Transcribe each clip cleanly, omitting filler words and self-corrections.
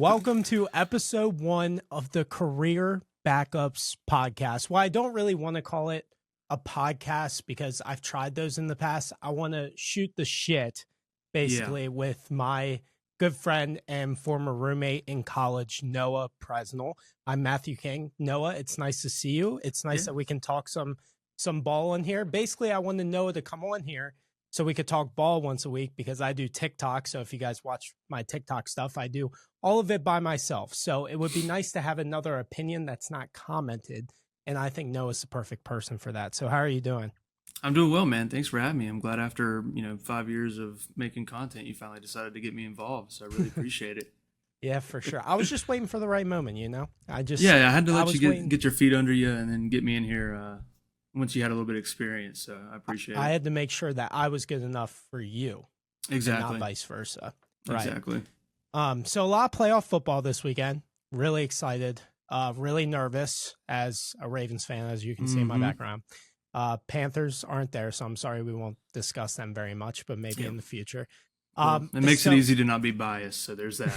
Welcome to episode 1 of the Career Backups podcast. Well, I don't really want to call it a podcast because I've tried those in the past. I want to shoot the shit, basically, with my good friend and former roommate in college, Noah Presnell. I'm Matthew King. Noah, it's nice to see you. It's nice that we can talk some ball in here. Basically, I wanted Noah to come on here so we could talk ball once a week because I do TikTok. So if you guys watch my TikTok stuff, I do all of it by myself. So it would be nice to have another opinion that's not commented. And I think Noah's the perfect person for that. So how are you doing? I'm doing well, man. Thanks for having me. I'm glad after, 5 years of making content, you finally decided to get me involved. So I really appreciate it. Yeah, for sure. I was just waiting for the right moment, I had to let you get your feet under you and then get me in here once you had a little bit of experience. So I appreciate it. I had to make sure that I was good enough for you. Exactly. And not vice versa. Right. Exactly. So a lot of playoff football this weekend. Really excited. Really nervous as a Ravens fan, as you can see in my background. Panthers aren't there, so I'm sorry we won't discuss them very much, but maybe in the future. It makes it easy to not be biased, so there's that.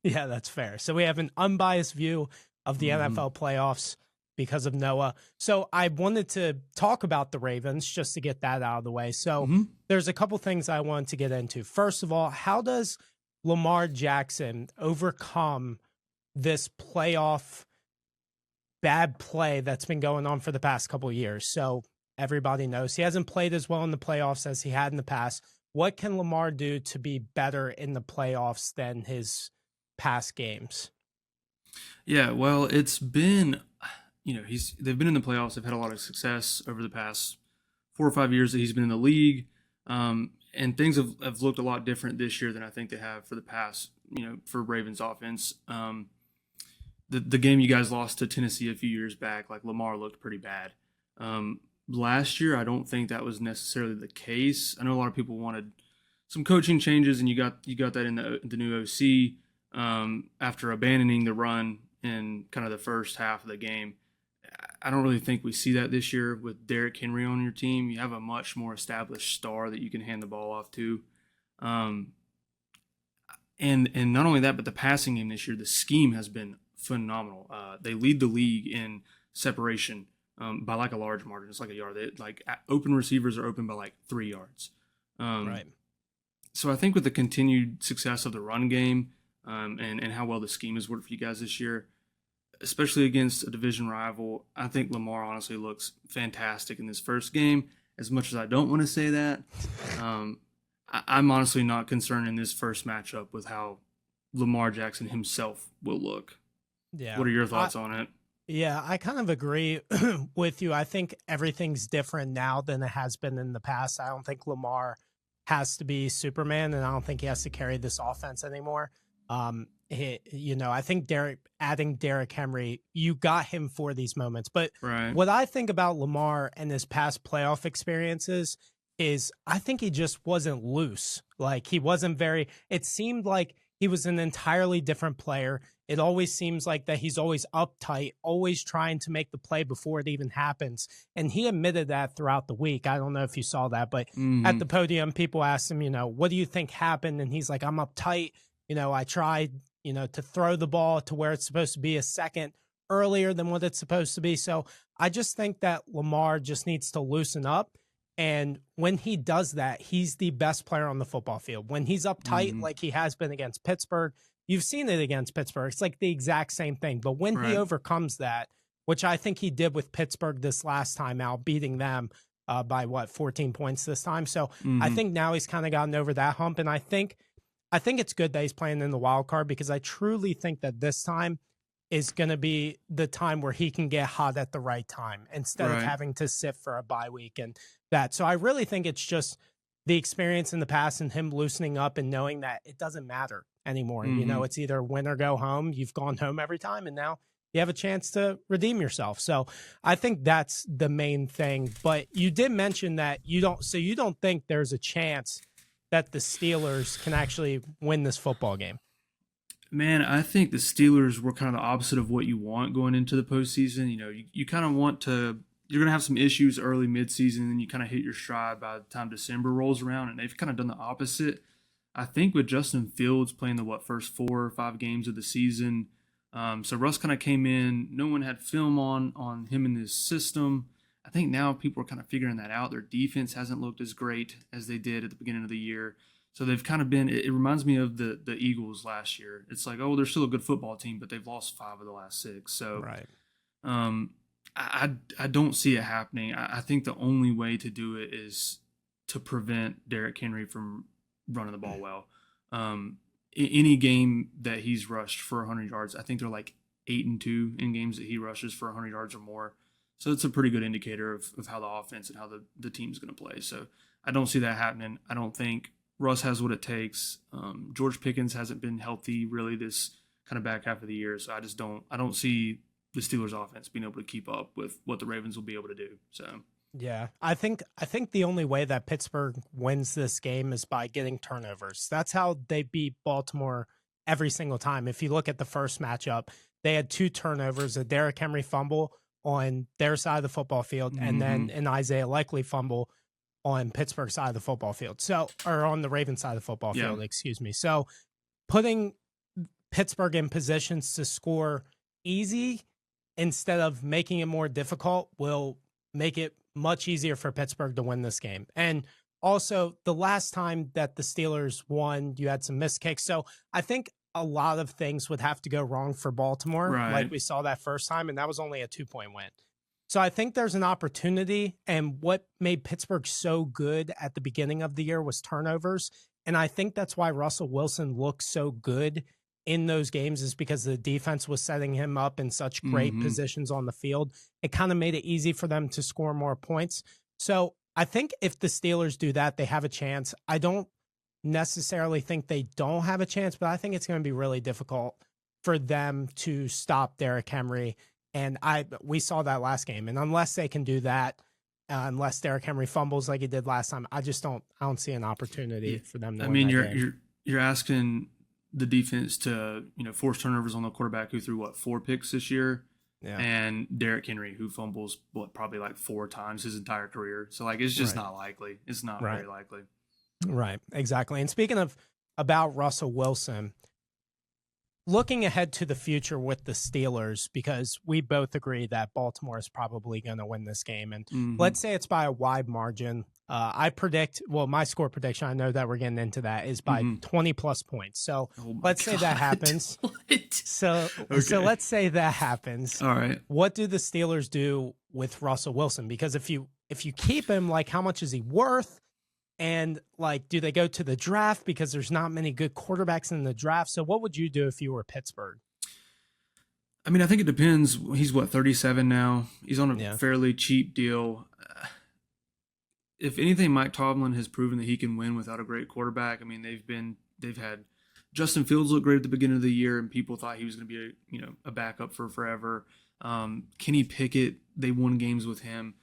Yeah, that's fair. So we have an unbiased view of the NFL playoffs because of Noah. So I wanted to talk about the Ravens just to get that out of the way. So there's a couple things I wanted to get into. First of all, how does Lamar Jackson overcome this playoff bad play that's been going on for the past couple of years? So everybody knows he hasn't played as well in the playoffs as he had in the past. What can Lamar do to be better in the playoffs than his past games? Yeah, well, it's been, they've been in the playoffs. They've had a lot of success over the past 4 or 5 years that he's been in the league. And things have looked a lot different this year than I think they have for the past, for Ravens offense. The game you guys lost to Tennessee a few years back, like Lamar looked pretty bad. Last year, I don't think that was necessarily the case. I know a lot of people wanted some coaching changes, and you got that in the new OC after abandoning the run in kind of the first half of the game. I don't really think we see that this year with Derrick Henry on your team. You have a much more established star that you can hand the ball off to. And not only that, but the passing game this year, the scheme has been phenomenal. They lead the league in separation by like a large margin. It's like a yard. Open receivers are open by like 3 yards. Right. So I think with the continued success of the run game and how well the scheme has worked for you guys this year, especially against a division rival, I think Lamar honestly looks fantastic in this first game. As much as I don't want to say that, I'm honestly not concerned in this first matchup with how Lamar Jackson himself will look. Yeah. What are your thoughts on it? Yeah, I kind of agree with you. I think everything's different now than it has been in the past. I don't think Lamar has to be Superman, and I don't think he has to carry this offense anymore. I think adding Derrick Henry, you got him for these moments. But what I think about Lamar and his past playoff experiences is I think he just wasn't loose. Like he wasn't it seemed like he was an entirely different player. It always seems like that he's always uptight, always trying to make the play before it even happens. And he admitted that throughout the week. I don't know if you saw that, but at the podium, people asked him, what do you think happened? And he's like, I'm uptight. I tried, to throw the ball to where it's supposed to be a second earlier than what it's supposed to be. So I just think that Lamar just needs to loosen up. And when he does that, he's the best player on the football field. When he's uptight, like he has been against Pittsburgh, you've seen it against Pittsburgh. It's like the exact same thing. But when he overcomes that, which I think he did with Pittsburgh this last time out, beating them by 14 points this time. So I think now he's kind of gotten over that hump. And I think it's good that he's playing in the wild card because I truly think that this time is going to be the time where he can get hot at the right time instead of having to sit for a bye week and that. So I really think it's just the experience in the past and him loosening up and knowing that it doesn't matter anymore. It's either win or go home. You've gone home every time, and now you have a chance to redeem yourself. So I think that's the main thing. But you did mention that you don't think there's a chance that the Steelers can actually win this football game. Man, I think the Steelers were kind of the opposite of what you want going into the postseason. You kind of want to – you're going to have some issues early midseason, and then you kind of hit your stride by the time December rolls around, and they've kind of done the opposite. I think with Justin Fields playing the first 4 or 5 games of the season, so Russ kind of came in. No one had film on him in this system. I think now people are kind of figuring that out. Their defense hasn't looked as great as they did at the beginning of the year. So they've kind of been. It reminds me of the Eagles last year. It's like, oh, they're still a good football team, but they've lost 5 of the last 6. So Right. um, I don't see it happening. I think the only way to do it is to prevent Derrick Henry from running the ball well. Any game that he's rushed for 100 yards, I think they're like 8-2 in games that he rushes for 100 yards or more. So it's a pretty good indicator of how the offense and how the team's going to play. So I don't see that happening. I don't think Russ has what it takes. George Pickens hasn't been healthy really this kind of back half of the year. So I don't see the Steelers offense being able to keep up with what the Ravens will be able to do. So Yeah, I think the only way that Pittsburgh wins this game is by getting turnovers. That's how they beat Baltimore every single time. If you look at the first matchup, they had 2 turnovers, a Derrick Henry fumble on their side of the football field, and then an Isaiah Likely fumble on Pittsburgh's side of the football field. So, or on the Ravens side of the football field, excuse me. So, putting Pittsburgh in positions to score easy instead of making it more difficult will make it much easier for Pittsburgh to win this game. And also, the last time that the Steelers won, you had some missed kicks. So I think a lot of things would have to go wrong for Baltimore, Right. like we saw that first time, and that was only a 2-point win. So I think there's an opportunity, and what made Pittsburgh so good at the beginning of the year was turnovers. And I think that's why Russell Wilson looked so good in those games, is because the defense was setting him up in such great positions on the field. It kind of made it easy for them to score more points. So I think if the Steelers do that, they have a chance. I don't necessarily think they don't have a chance, but I think it's going to be really difficult for them to stop Derrick Henry. And we saw that last game. And unless they can do that, unless Derrick Henry fumbles like he did last time, I don't see an opportunity for them to win that game. You're asking the defense to force turnovers on the quarterback who threw 4 picks this year, and Derrick Henry who fumbles probably like 4 times his entire career. So like it's just not likely. It's not very likely. Right, exactly. And speaking of about Russell Wilson, looking ahead to the future with the Steelers, because we both agree that Baltimore is probably going to win this game, and let's say it's by a wide margin. I predict, my score prediction, I know that we're getting into that, is by 20 plus points. So let's say that happens. So let's say that happens. All right. What do the Steelers do with Russell Wilson? Because if you keep him, like, how much is he worth? And like, do they go to the draft? Because there's not many good quarterbacks in the draft. So what would you do if you were Pittsburgh? I mean, I think it depends. He's 37 now. He's on a fairly cheap deal. If anything, Mike Tomlin has proven that he can win without a great quarterback. I mean, they've had Justin Fields look great at the beginning of the year, and people thought he was going to be a backup for forever. Kenny Pickett, they won games with him.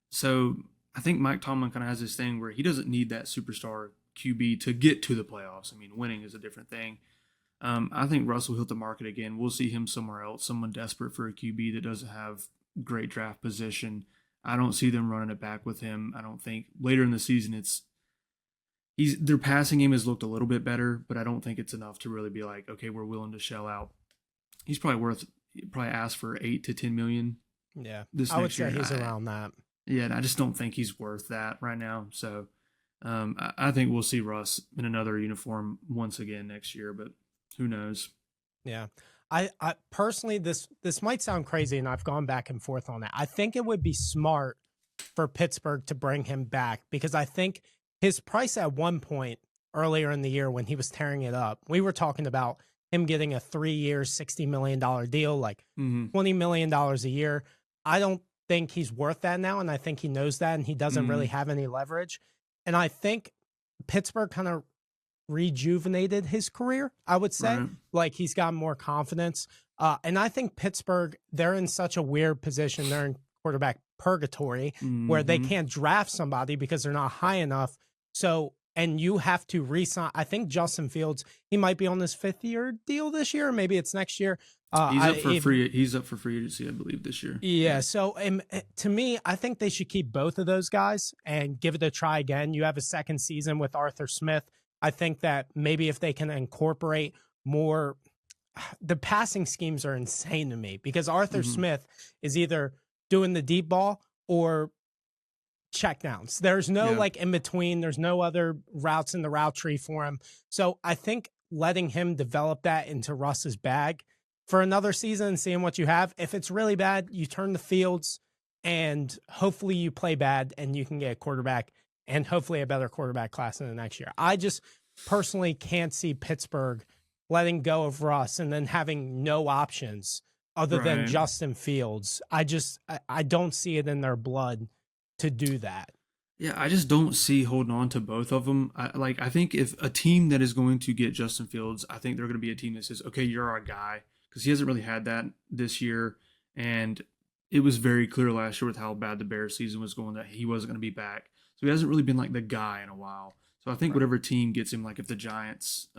So I think Mike Tomlin kind of has this thing where he doesn't need that superstar QB to get to the playoffs. I mean, winning is a different thing. I think Russell hit the market again. We'll see him somewhere else, someone desperate for a QB that doesn't have great draft position. I don't see them running it back with him. I don't think later in the season their passing game has looked a little bit better, but I don't think it's enough to really be like, okay, we're willing to shell out. He's probably asked for 8 to 10 million. Yeah, this I next would say year. he's around that. Yeah, and I just don't think he's worth that right now. So I think we'll see Russ in another uniform once again next year, but who knows? Yeah. I personally, this might sound crazy, and I've gone back and forth on it. I think it would be smart for Pittsburgh to bring him back, because I think his price at one point earlier in the year when he was tearing it up, we were talking about him getting a 3-year, $60 million deal, like $20 million a year. I don't think he's worth that now, and I think he knows that, and he doesn't really have any leverage. And I think Pittsburgh kind of rejuvenated his career, I would say. Like, he's got more confidence. And I think Pittsburgh, they're in such a weird position. They're in quarterback purgatory where they can't draft somebody because they're not high enough. So, and you have to re-sign. I think Justin Fields, he might be on his 5th-year deal this year, or maybe it's next year. He's up for free agency, I believe, this year. Yeah. So to me, I think they should keep both of those guys and give it a try again. You have a second season with Arthur Smith. I think that maybe if they can incorporate more, the passing schemes are insane to me because Arthur Mm-hmm. Smith is either doing the deep ball or checkdowns. There's no Yeah. like in between. There's no other routes in the route tree for him. So I think letting him develop that into Russ's bag for another season and seeing what you have. If it's really bad, you turn the Fields and hopefully you play bad and you can get a quarterback and hopefully a better quarterback class in the next year. I just personally can't see Pittsburgh letting go of Russ and then having no options other than Right. Justin Fields. I don't see it in their blood to do that. Yeah, I just don't see holding on to both of them. I think if a team that is going to get Justin Fields, I think they're going to be a team that says, "Okay, you're our guy," because he hasn't really had that this year, and it was very clear last year with how bad the Bears season was going that he wasn't going to be back. So he hasn't really been like the guy in a while. So I think Right. whatever team gets him, like if the Giants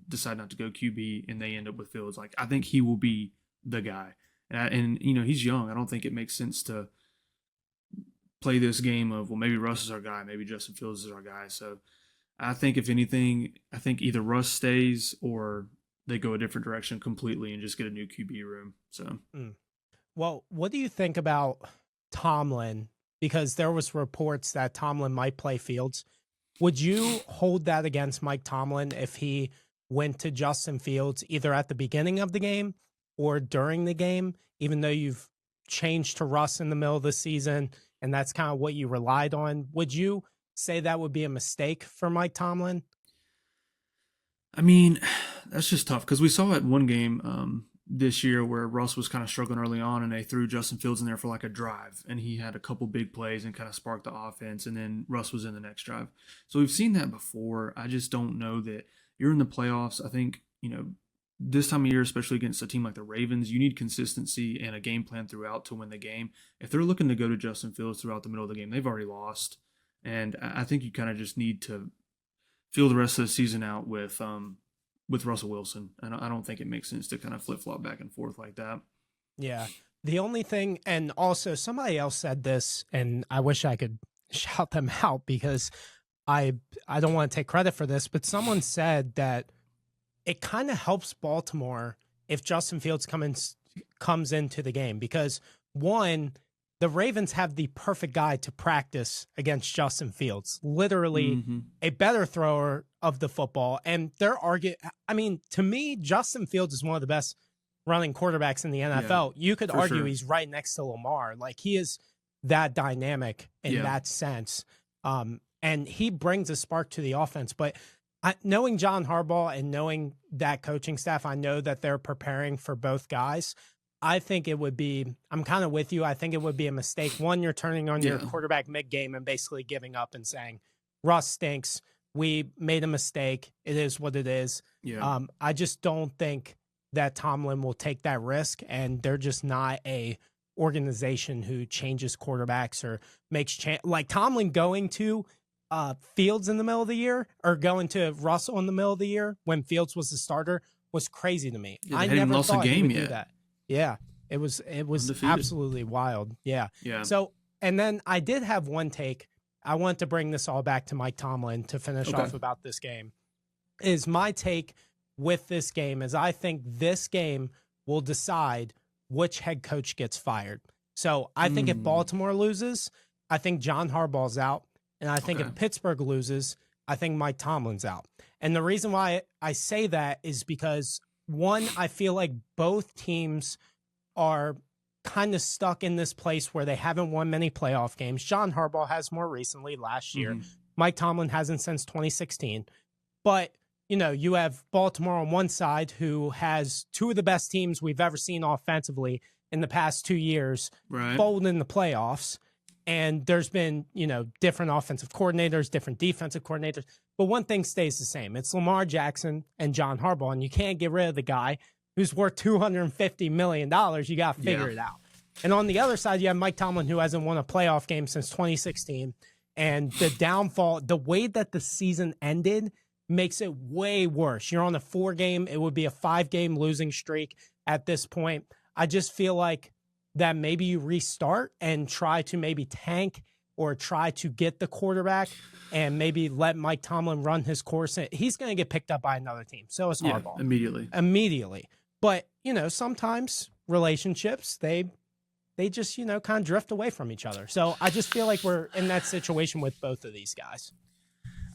decide not to go QB and they end up with Fields, like I think he will be the guy. And you know he's young. I don't think it makes sense to play this game of, well, maybe Russ is our guy, maybe Justin Fields is our guy. So I think if anything, I think either Russ stays or they go a different direction completely and just get a new QB room. So Well, what do you think about Tomlin? Because there was reports that Tomlin might play Fields. Would you hold that against Mike Tomlin if he went to Justin Fields either at the beginning of the game or during the game, even though you've changed to Russ in the middle of the season and that's kind of what you relied on? Would you say that would be a mistake for Mike Tomlin? I mean, that's just tough because we saw it one game this year where Russ was kind of struggling early on, and they threw Justin Fields in there for like a drive, and he had a couple big plays and kind of sparked the offense, and then Russ was in the next drive. So we've seen that before. I just don't know that you're in the playoffs. I think this time of year, especially against a team like the Ravens, you need consistency and a game plan throughout to win the game. If they're looking to go to Justin Fields throughout the middle of the game, they've already lost, and I think you kind of just need to feel the rest of the season out with Russell Wilson. And I don't think it makes sense to kind of flip flop back and forth like that. Yeah. The only thing, and also somebody else said this, and I wish I could shout them out because I don't want to take credit for this, but someone said that it kind of helps Baltimore if Justin Fields comes into the game because one, the Ravens have the perfect guy to practice against Justin Fields, literally a better thrower of the football. And they're arguing, I mean, to me, Justin Fields is one of the best running quarterbacks in the NFL. Yeah, you could argue sure. he's right next to Lamar. Like he is that dynamic in Yeah. that sense. And he brings a spark to the offense. But knowing John Harbaugh and knowing that coaching staff, I know that they're preparing for both guys. I think it would be, I'm kind of with you. I think it would be a mistake. One, you're turning on your quarterback mid-game and basically giving up and saying, Russ stinks. We made a mistake. It is what it is. Yeah. I just don't think that Tomlin will take that risk, and they're just not a organization who changes quarterbacks or makes like Tomlin going to Fields in the middle of the year or going to Russell in the middle of the year when Fields was the starter was crazy to me. Yeah, I hadn't never lost a thought he game would do yet. that. Yeah, it was Undefeated. absolutely wild. Yeah. Yeah. So, and then I did have one take. I want to bring this all back to Mike Tomlin to finish Okay. off about this game. Is my take with this game is I think this game will decide which head coach gets fired. So I think if Baltimore loses, I think John Harbaugh's out. And I think if Pittsburgh loses, I think Mike Tomlin's out. And the reason why I say that is because, one, I feel like both teams are kind of stuck in this place where they haven't won many playoff games. John Harbaugh has more recently last year. Mike Tomlin hasn't since 2016. But, you have Baltimore on one side who has two of the best teams we've ever seen offensively in the past 2 years fold in the playoffs. And there's been, different offensive coordinators, different defensive coordinators. But one thing stays the same. It's Lamar Jackson and John Harbaugh. And you can't get rid of the guy who's worth $250 million. You got to figure it out. And on the other side, you have Mike Tomlin, who hasn't won a playoff game since 2016. And the downfall, the way that the season ended makes it way worse. You're on a 4-game. It would be a 5-game losing streak at this point. I just feel like that maybe you restart and try to maybe tank or try to get the quarterback and maybe let Mike Tomlin run his course, he's going to get picked up by another team. So is Harbaugh. Immediately. But, sometimes relationships, they just, kind of drift away from each other. So I just feel like we're in that situation with both of these guys.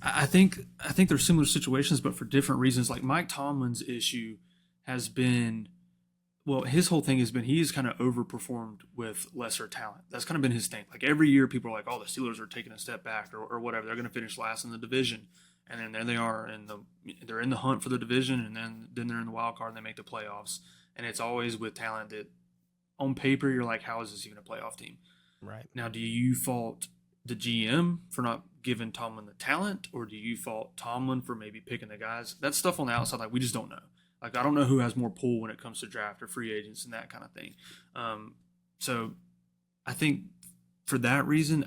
I think they're similar situations, but for different reasons. Like Mike Tomlin's issue has been, well, his whole thing has been he's kind of overperformed with lesser talent. That's kind of been his thing. Like every year people are like, oh, the Steelers are taking a step back or whatever. They're going to finish last in the division. And then there they are, and they're in the hunt for the division, and then they're in the wild card and they make the playoffs. And it's always with talent that on paper you're like, how is this even a playoff team? Right. Now, do you fault the GM for not giving Tomlin the talent, or do you fault Tomlin for maybe picking the guys? That's stuff on the outside, like we just don't know. Like I don't know who has more pull when it comes to draft or free agents and that kind of thing. So I think for that reason,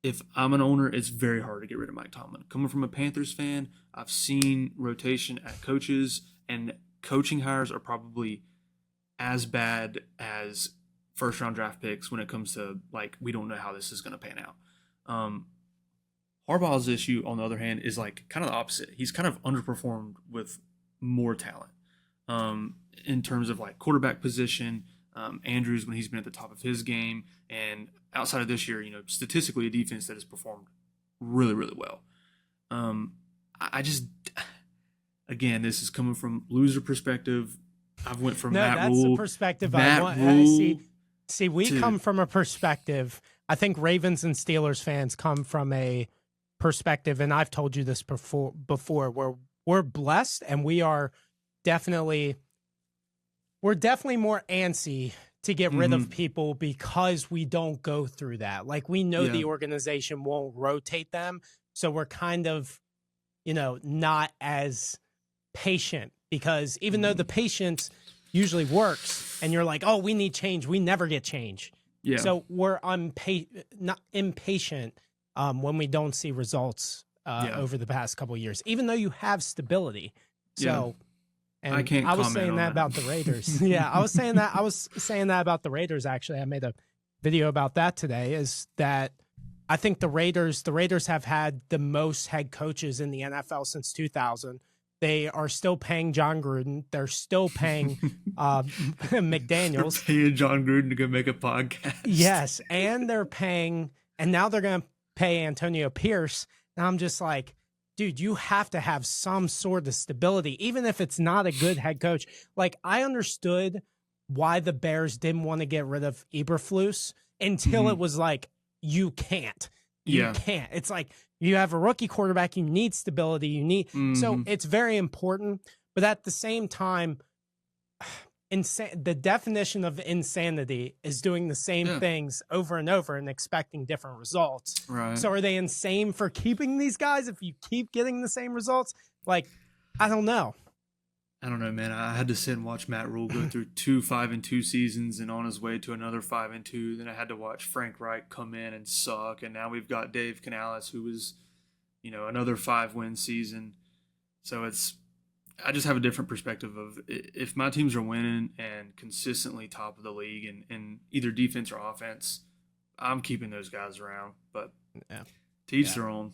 if I'm an owner, it's very hard to get rid of Mike Tomlin. Coming from a Panthers fan, I've seen rotation at coaches, and coaching hires are probably as bad as first-round draft picks when it comes to, like, we don't know how this is going to pan out. Harbaugh's issue, on the other hand, is, like, kind of the opposite. He's kind of underperformed with more talent in terms of, like, quarterback position, Andrews when he's been at the top of his game, and outside of this year, statistically a defense that has performed really, really well. I just, again, this is coming from loser perspective. I've went from Matt Rule. That's the perspective I want. See, we come from a perspective. I think Ravens and Steelers fans come from a perspective, and I've told you this before, where we're blessed and we're definitely more antsy to get rid of people because we don't go through that. Like we know the organization won't rotate them. So we're kind of, not as patient, because even though the patience usually works and you're like, oh, we need change, we never get change. Yeah. So we're not impatient when we don't see results over the past couple of years, even though you have stability. So and I was saying that about the Raiders. I was saying that about the Raiders. Actually, I made a video about that today, is that I think the Raiders have had the most head coaches in the NFL since 2000. They are still paying John Gruden. They're still paying McDaniels. They're paying John Gruden to go make a podcast. Yes, and now they're going to pay Antonio Pierce. And I'm just like, dude, you have to have some sort of stability, even if it's not a good head coach. Like, I understood why the Bears didn't want to get rid of Eberflus until it was like, you can't. You can't. It's like, you have a rookie quarterback, you need stability, so it's very important. But at the same time, the definition of insanity is doing the same things over and over and expecting different results. Right. So are they insane for keeping these guys if you keep getting the same results? Like, I don't know. I don't know, man. I had to sit and watch Matt Rule go through 2 5-2 seasons and on his way to another 5-2. Then I had to watch Frank Reich come in and suck. And now we've got Dave Canales, who was, another 5-win season. So I just have a different perspective of, if my teams are winning and consistently top of the league in either defense or offense, I'm keeping those guys around. But to each their own.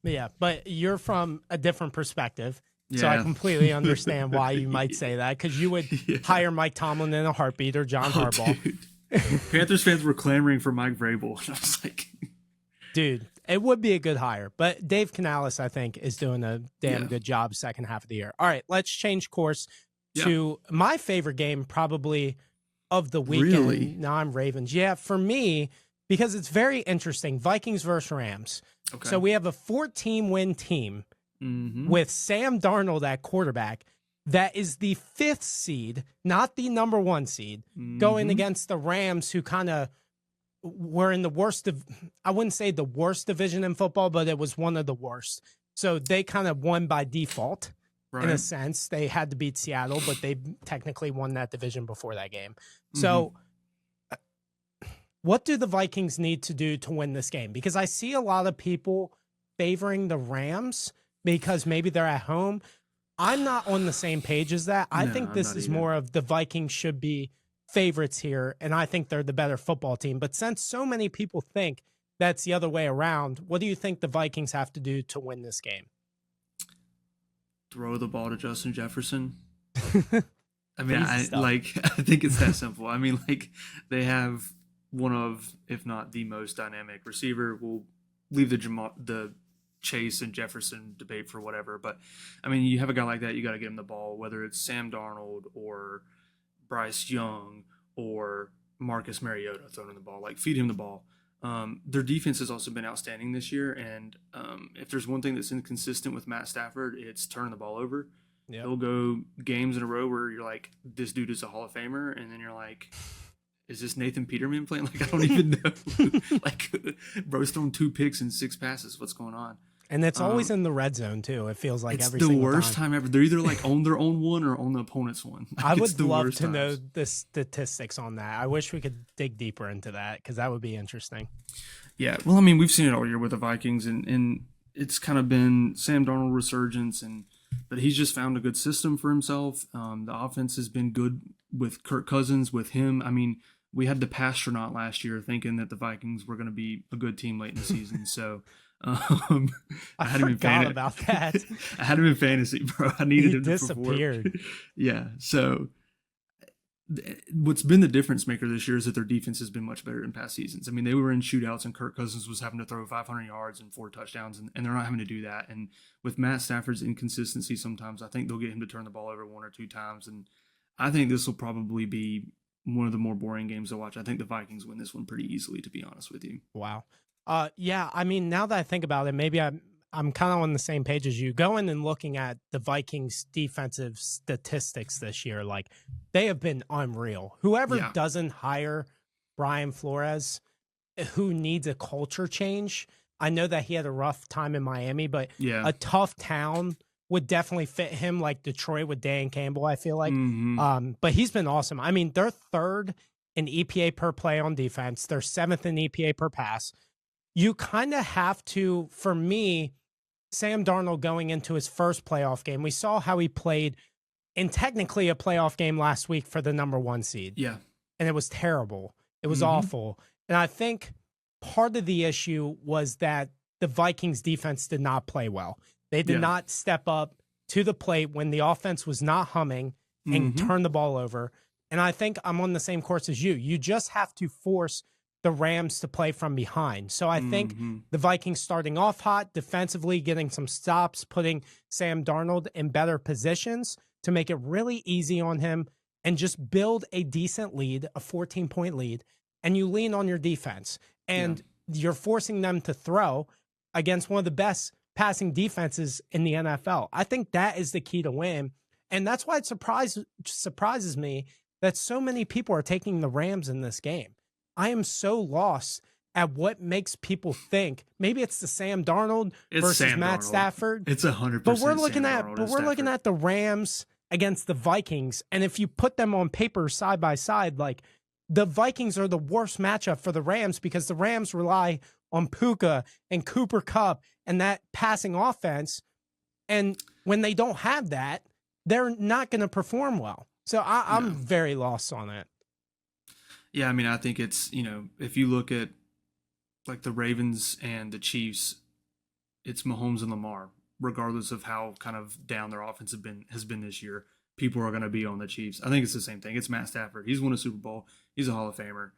Yeah, but you're from a different perspective. So I completely understand why you might say that, because you would hire Mike Tomlin in a heartbeat, or John Harbaugh. Panthers fans were clamoring for Mike Vrabel. I was like, dude, it would be a good hire. But Dave Canales, I think, is doing a damn good job second half of the year. All right, let's change course to my favorite game probably of the weekend. Really? No, I'm Ravens. Yeah, for me, because it's very interesting. Vikings versus Rams. Okay. So we have a 14-win team. With Sam Darnold at quarterback, that is the 5th seed, not the number 1 seed, going against the Rams, who kind of were in the worst of, I wouldn't say the worst division in football, but it was one of the worst. So they kind of won by default, in a sense. They had to beat Seattle, but they technically won that division before that game. So what do the Vikings need to do to win this game? Because I see a lot of people favoring the Rams because maybe they're at home. I'm not on the same page as that. I think this is more of the Vikings should be favorites here, and I think they're the better football team. But since so many people think that's the other way around. What do you think the Vikings have to do to win this game? Throw the ball to Justin Jefferson. I mean, Easy I stuff. like. I think it's that simple. I mean, like they have one of, if not the most dynamic receiver. We'll leave the Chase and Jefferson debate for whatever, but I mean, you have a guy like that, you got to get him the ball, whether it's Sam Darnold or Bryce Young or Marcus Mariota throwing the ball. Like, feed him the ball. Their defense has also been outstanding this year, and if there's one thing that's inconsistent with Matt Stafford, it's turning the ball over. Yep. He'll go games in a row where you're like, this dude is a Hall of Famer, and then you're like, is this Nathan Peterman playing? Like, I don't even know. Like, bro's thrown 2 picks and 6 passes. What's going on? And it's always in the red zone too. It feels like It's every the single worst time ever. They're either like on their own one or on the opponent's one. Like, I it's would the love worst to know times. the statistics on that. I wish we could dig deeper into that because that would be interesting. Yeah, well, I mean, we've seen it all year with the Vikings, and it's kind of been Sam Darnold resurgence, but he's just found a good system for himself. The offense has been good with Kirk Cousins, with him. I mean, we had the Pastronaut last year thinking that the Vikings were going to be a good team late in the season. So I had him in forgot about that. I had him in fantasy, bro. I needed He him disappeared. to perform. Yeah. So what's been the difference maker this year is that their defense has been much better in past seasons. I mean, they were in shootouts and Kirk Cousins was having to throw 500 yards and 4 touchdowns, and they're not having to do that. And with Matt Stafford's inconsistency sometimes, I think they'll get him to turn the ball over 1 or 2 times. And I think this will probably be one of the more boring games to watch. I think the Vikings win this one pretty easily, to be honest with you. Wow. Yeah, I mean, now that I think about it, maybe I'm kind of on the same page as you. Going and looking at the Vikings defensive statistics this year, like they have been unreal. Whoever Yeah. doesn't hire Brian Flores, who needs a culture change, I know that he had a rough time in Miami, but Yeah. a tough town would definitely fit him, like Detroit with Dan Campbell, I feel like. Mm-hmm. But he's been awesome. I mean, they're third in EPA per play on defense. They're 7th in EPA per pass. You kind of have to, for me, Sam Darnold going into his first playoff game, we saw how he played in technically a playoff game last week for the number 1 seed. Yeah. And it was terrible. It was Mhm. awful. And I think part of the issue was that the Vikings defense did not play well. They did Yeah. not step up to the plate when the offense was not humming and Mhm. turn the ball over. And I think I'm on the same course as you. You just have to force the Rams to play from behind. So I think Mhm. the Vikings starting off hot, defensively getting some stops, putting Sam Darnold in better positions to make it really easy on him and just build a decent lead, a 14-point lead, and you lean on your defense. And you're forcing them to throw against one of the best passing defenses in the NFL. I think that is the key to win. And that's why it surprises me that so many people are taking the Rams in this game. I am so lost at what makes people think maybe it's the Sam Darnold It's versus Sam Matt Darnold. Stafford. It's 100%. But we're looking Sam at Darnold but and we're looking Stafford. at the Rams against the Vikings, and if you put them on paper side by side, like the Vikings are the worst matchup for the Rams because the Rams rely on Puka and Cooper Kupp and that passing offense, and when they don't have that, they're not going to perform well. So I'm very lost on it. Yeah, I mean, I think it's, if you look at like the Ravens and the Chiefs, it's Mahomes and Lamar, regardless of how kind of down their offense has been this year. People are going to be on the Chiefs. I think it's the same thing. It's Matt Stafford. He's won a Super Bowl. He's a Hall of Famer.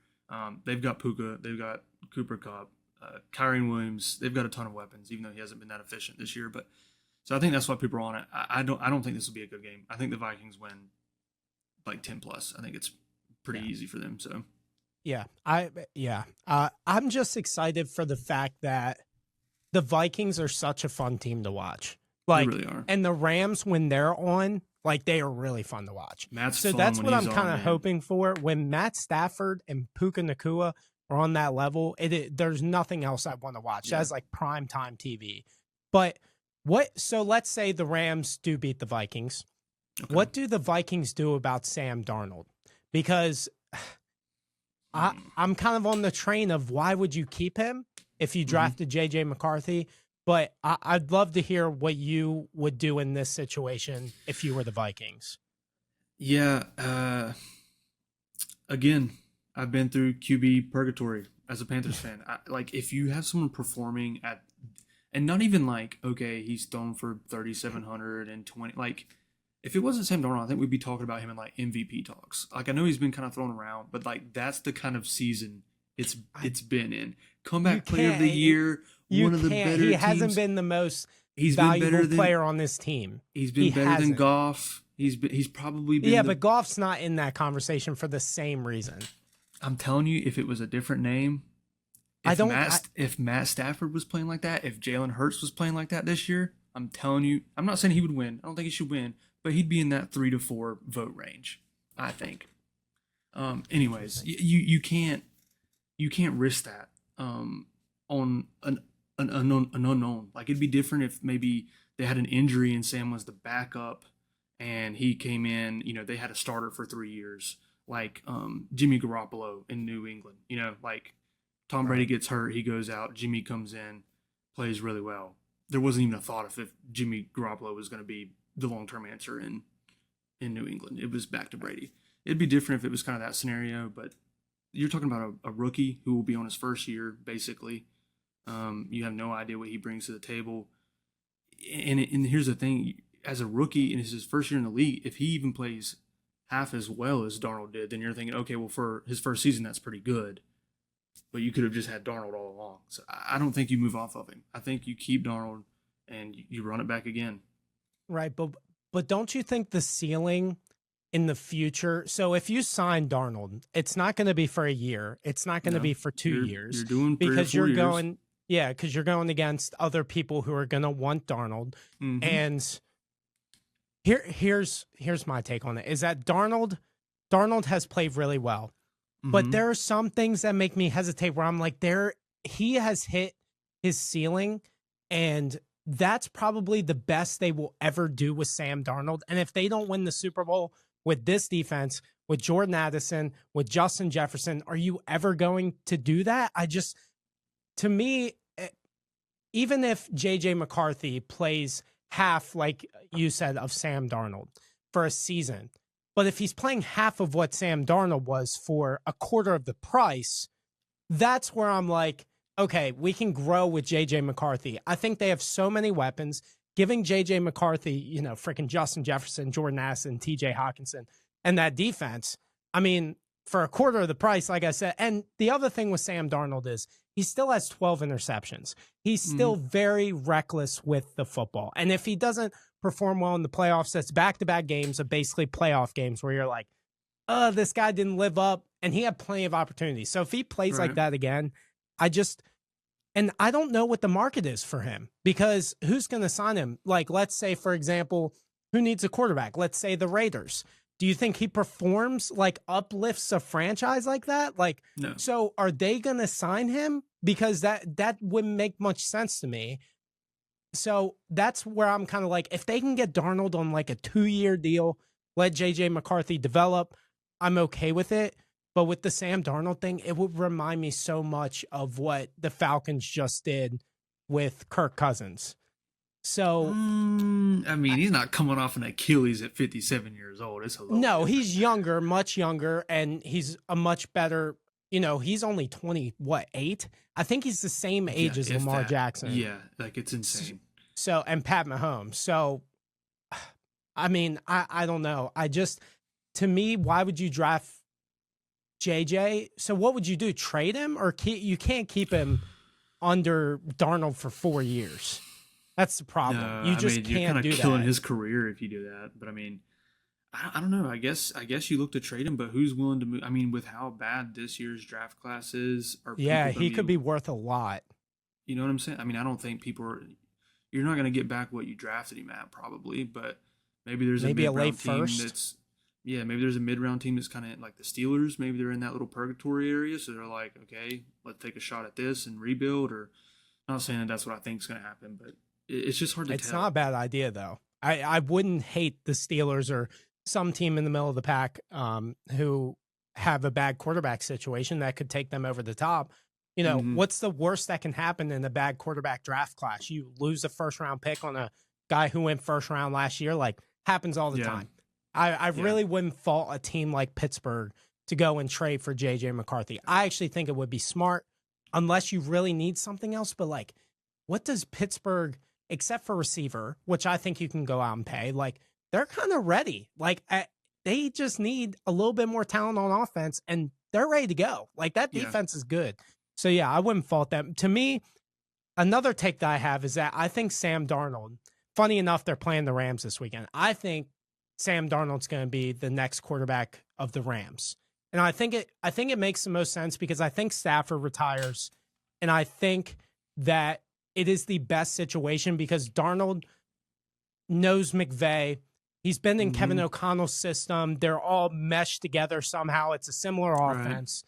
They've got Puka. They've got Cooper Kupp, Kyren Williams. They've got a ton of weapons, even though he hasn't been that efficient this year. But so I think that's why people are on it. I don't think this will be a good game. I think the Vikings win like 10 plus. I think it's pretty easy for them. So I'm just excited for the fact that the Vikings are such a fun team to watch. Like, they really are. And the Rams, when they're on, like they are really fun to watch. So that's what I'm kind of hoping for. When Matt Stafford and Puka Nacua are on that level, there's nothing else I want to watch. That's like prime time TV. But so let's say the Rams do beat the Vikings. Okay. What do the Vikings do about Sam Darnold? Because I'm kind of on the train of why would you keep him if you drafted JJ McCarthy? But I'd love to hear what you would do in this situation if you were the Vikings. Yeah. Again, I've been through QB purgatory. as a Panthers fan. Like if you have someone performing at, and not even like, okay, he's thrown for 3,720. Like if it wasn't Sam Darnold, I think we'd be talking about him in like MVP talks. Like I know he's been kind of thrown around, but like that's the kind of season it's been in. Comeback player of the year, one of the better teams. He hasn't been the most He's been valuable better than, player on this team. He's been better than Goff. He's probably been. Yeah, but Goff's not in that conversation for the same reason. I'm telling you, if it was a different name, if Matt Stafford was playing like that, if Jalen Hurts was playing like that this year, I'm telling you, I'm not saying he would win. I don't think he should win, but he'd be in that 3 to 4 vote range, I think. Anyways, you can't risk that on an unknown. Like it'd be different if maybe they had an injury and Sam was the backup and he came in, they had a starter for 3 years, like Jimmy Garoppolo in New England. Like Tom Brady gets hurt, he goes out, Jimmy comes in, plays really well. There wasn't even a thought if Jimmy Garoppolo was going to be the long-term answer in New England. It was back to Brady. It'd be different if it was kind of that scenario, but you're talking about a rookie who will be on his first year, basically. You have no idea what he brings to the table. And here's the thing. As a rookie, and it's his first year in the league, if he even plays half as well as Darnold did, then you're thinking, okay, well, for his first season, that's pretty good. But you could have just had Darnold all along. So I don't think you move off of him. I think you keep Darnold and you run it back again. Right, but don't you think the ceiling in the future, so if you sign Darnold, it's not going to be for a year. It's not going to be for 2 years. You're doing 3 because or 4 you're years. going, yeah, because you're going against other people who are going to want Darnold. Mm-hmm. And here's my take on it, is that Darnold has played really well. Mm-hmm. But there are some things that make me hesitate where I'm like, he has hit his ceiling, and that's probably the best they will ever do with Sam Darnold. And if they don't win the Super Bowl with this defense, with Jordan Addison, with Justin Jefferson, are you ever going to do that? To me, even if J.J. McCarthy plays half, like you said, of Sam Darnold for a season, but if he's playing half of what Sam Darnold was for a quarter of the price, that's where I'm like, okay, we can grow with J.J. McCarthy. I think they have so many weapons. Giving J.J. McCarthy, freaking Justin Jefferson, Jordan Addison, T.J. Hawkinson, and that defense, I mean, for a quarter of the price, like I said. And the other thing with Sam Darnold is he still has 12 interceptions. He's still very reckless with the football. And if he doesn't perform well in the playoffs, that's back-to-back games of basically playoff games where you're like, this guy didn't live up, and he had plenty of opportunities. So if he plays like that again, and I don't know what the market is for him, because who's going to sign him? Like, let's say, for example, who needs a quarterback? Let's say the Raiders. Do you think he performs, like uplifts a franchise like that? Like, no. So are they going to sign him? Because that wouldn't make much sense to me. So that's where I'm kind of like, if they can get Darnold on like a 2-year deal, let J.J. McCarthy develop, I'm okay with it. But with the Sam Darnold thing, it would remind me so much of what the Falcons just did with Kirk Cousins. So, I mean, he's not coming off an Achilles at 57 years old. It's a little different. He's younger, much younger, and he's a much better. He's only 8? I think he's the same age as Lamar Jackson. Yeah, like it's insane. So, and Pat Mahomes. So, I mean, I don't know. To me, why would you draft JJ? So what would you do? Trade him, or you can't keep him under Darnold for 4 years? That's the problem. No, you just you're can't kind do of that. killing his career if you do that. But I mean, I don't know. I guess you look to trade him, but who's willing to move? I mean, with how bad this year's draft class is, he could be worth a lot. You know what I'm saying? I mean, I don't think you're not going to get back what you drafted him at, probably, but maybe there's a late team first. Maybe there's a mid-round team that's kind of like the Steelers. Maybe they're in that little purgatory area, so they're like, okay, let's take a shot at this and rebuild. Or, not saying that that's what I think is going to happen, but it's just hard to tell. It's not a bad idea, though. I wouldn't hate the Steelers or some team in the middle of the pack who have a bad quarterback situation that could take them over the top. What's the worst that can happen in a bad quarterback draft class? You lose a first-round pick on a guy who went first round last year. Like, happens all the time. I really wouldn't fault a team like Pittsburgh to go and trade for J.J. McCarthy. I actually think it would be smart unless you really need something else. But like, what does Pittsburgh, except for receiver, which I think you can go out and pay, like they're kind of ready. Like they just need a little bit more talent on offense and they're ready to go. Like that Yeah. defense is good. So yeah, I wouldn't fault them. To me, another take that I have is that I think Sam Darnold, funny enough, they're playing the Rams this weekend. I think Sam Darnold's going to be the next quarterback of the Rams. And I think it makes the most sense because I think Stafford retires. And I think that it is the best situation because Darnold knows McVay. He's been in Kevin O'Connell's system. They're all meshed together somehow. It's a similar offense,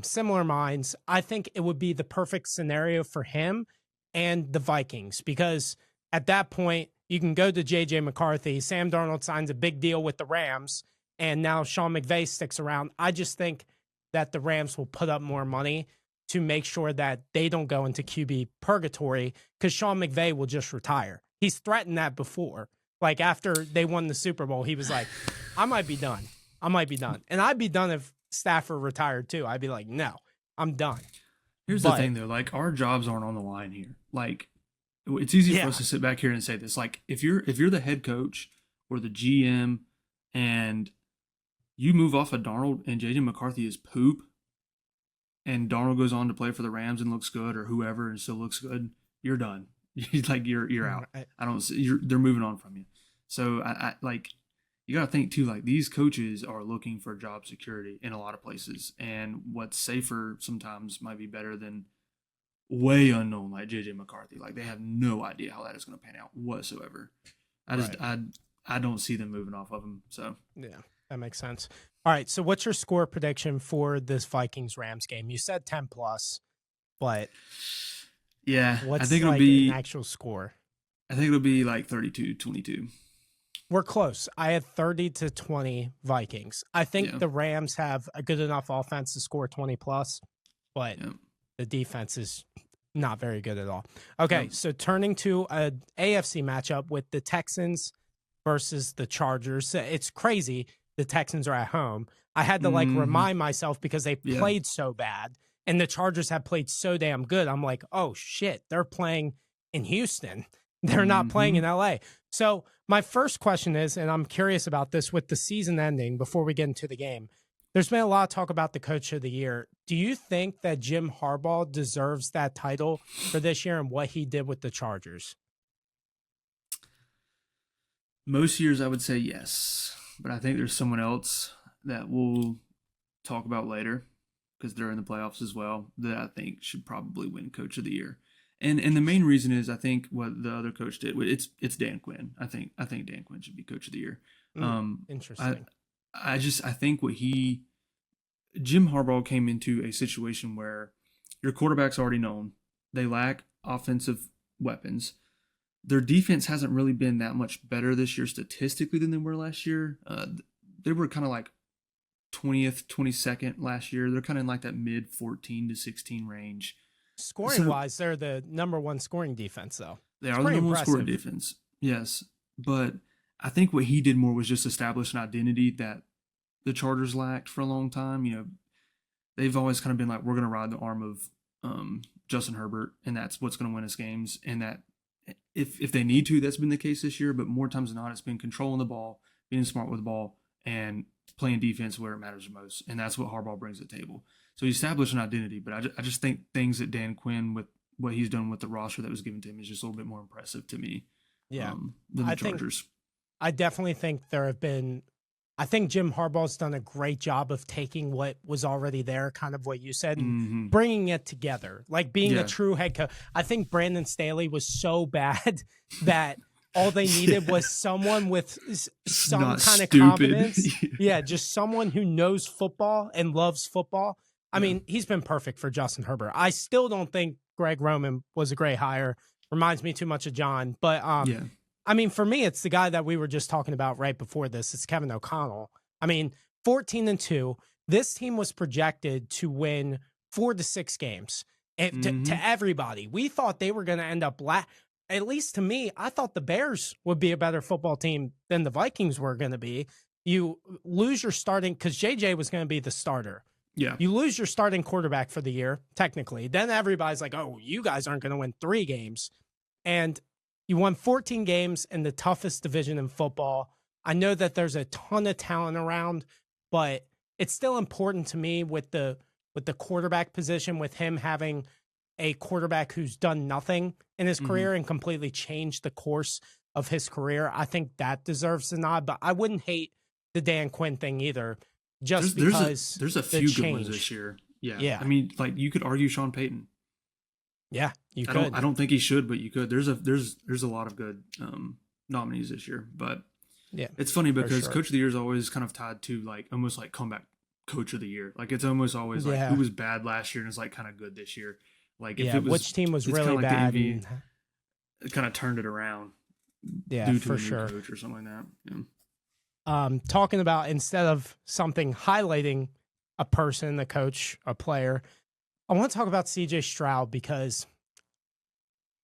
similar minds. I think it would be the perfect scenario for him and the Vikings because at that point, you can go to J.J. McCarthy. Sam Darnold signs a big deal with the Rams, and now Sean McVay sticks around. I just think that the Rams will put up more money to make sure that they don't go into QB purgatory because Sean McVay will just retire. He's threatened that before. Like after they won the Super Bowl, he was like, I might be done. And I'd be done if Stafford retired too. I'd be like, no, I'm done. Here's the thing though, like our jobs aren't on the line here. Like it's easy for us to sit back here and say this. Like if you're the head coach or the GM and you move off of Darnold and JJ McCarthy is poop and Darnold goes on to play for the Rams and looks good or whoever and still looks good, you're done. Like you're out. I don't see they're moving on from you. So I like you got to think too, like these coaches are looking for job security in a lot of places and what's safer sometimes might be better than way unknown like JJ McCarthy. Like they have no idea how that is going to pan out whatsoever. I don't see them moving off of him. So yeah, that makes sense. All right. So what's your score prediction for this Vikings Rams game? You said 10 plus, but yeah, what's I think like it'll be an actual score? I think it'll be like 32-22. We're close. I had 30-20 Vikings. I think the Rams have a good enough offense to score 20 plus, but the defense is not very good at all. Okay, so turning to an AFC matchup with the Texans versus the Chargers. It's crazy. The Texans are at home. I had to remind myself because they played so bad and the Chargers have played so damn good. I'm like, oh shit, they're playing in Houston. They're not playing in LA. So my first question is, and I'm curious about this with the season ending before we get into the game, there's been a lot of talk about the coach of the year. Do you think that Jim Harbaugh deserves that title for this year and what he did with the Chargers? Most years I would say yes, but I think there's someone else that we'll talk about later because they're in the playoffs as well that I think should probably win coach of the year. And the main reason is I think what the other coach did. It's Dan Quinn. I think Dan Quinn should be coach of the year. Interesting. I think Jim Harbaugh came into a situation where your quarterback's already known. They lack offensive weapons. Their defense hasn't really been that much better this year statistically than they were last year. They were kind of like 20th, 22nd last year. They're kind of in like that mid 14 to 16 range. Scoring-wise, they're the number one scoring defense, though. They are the number one scoring defense, yes. But I think what he did more was just establish an identity that the Chargers lacked for a long time. You know, they've always kind of been like, we're going to ride the arm of Justin Herbert, and that's what's going to win us games. And that if they need to, that's been the case this year. But more times than not, it's been controlling the ball, being smart with the ball, and playing defense where it matters most. And that's what Harbaugh brings to the table. So he established an identity, but I just think things that Dan Quinn, with what he's done with the roster that was given to him, is just a little bit more impressive to me than the Chargers. I definitely think I think Jim Harbaugh's done a great job of taking what was already there, kind of what you said, and bringing it together, like being a true head coach. I think Brandon Staley was so bad that all they needed was someone with some kind of confidence. Just someone who knows football and loves football. I mean, he's been perfect for Justin Herbert. I still don't think Greg Roman was a great hire. Reminds me too much of John. But, I mean, for me, it's the guy that we were just talking about right before this. It's Kevin O'Connell. I mean, 14-2. This team was projected to win 4 to 6 games to everybody. We thought they were going to end up at least to me, I thought the Bears would be a better football team than the Vikings were going to be. You lose your starting because JJ was going to be the starter. Yeah. You lose your starting quarterback for the year, technically. Then everybody's like, oh, you guys aren't going to win 3 games. And you won 14 games in the toughest division in football. I know that there's a ton of talent around, but it's still important to me with the quarterback position, with him having a quarterback who's done nothing in his career and completely changed the course of his career. I think that deserves the nod, but I wouldn't hate the Dan Quinn thing either, just because there's a few good ones this year. Yeah. Yeah. I mean, like, you could argue Sean Payton. Yeah, you could. I don't think he should, but you could. There's a lot of good nominees this year, but Yeah, it's funny because sure. Coach of the Year is always kind of tied to like almost like comeback Coach of the Year. Like, it's almost always like Yeah. who was bad last year and is like kind of good this year. Like, if Yeah, it was which team was it's really kinda like bad? the MVP, it kind of turned it around Yeah, due to for a new sure. coach or something like that. Yeah. Talking about, instead of something highlighting a person, a coach, a player, I want to talk about CJ Stroud, because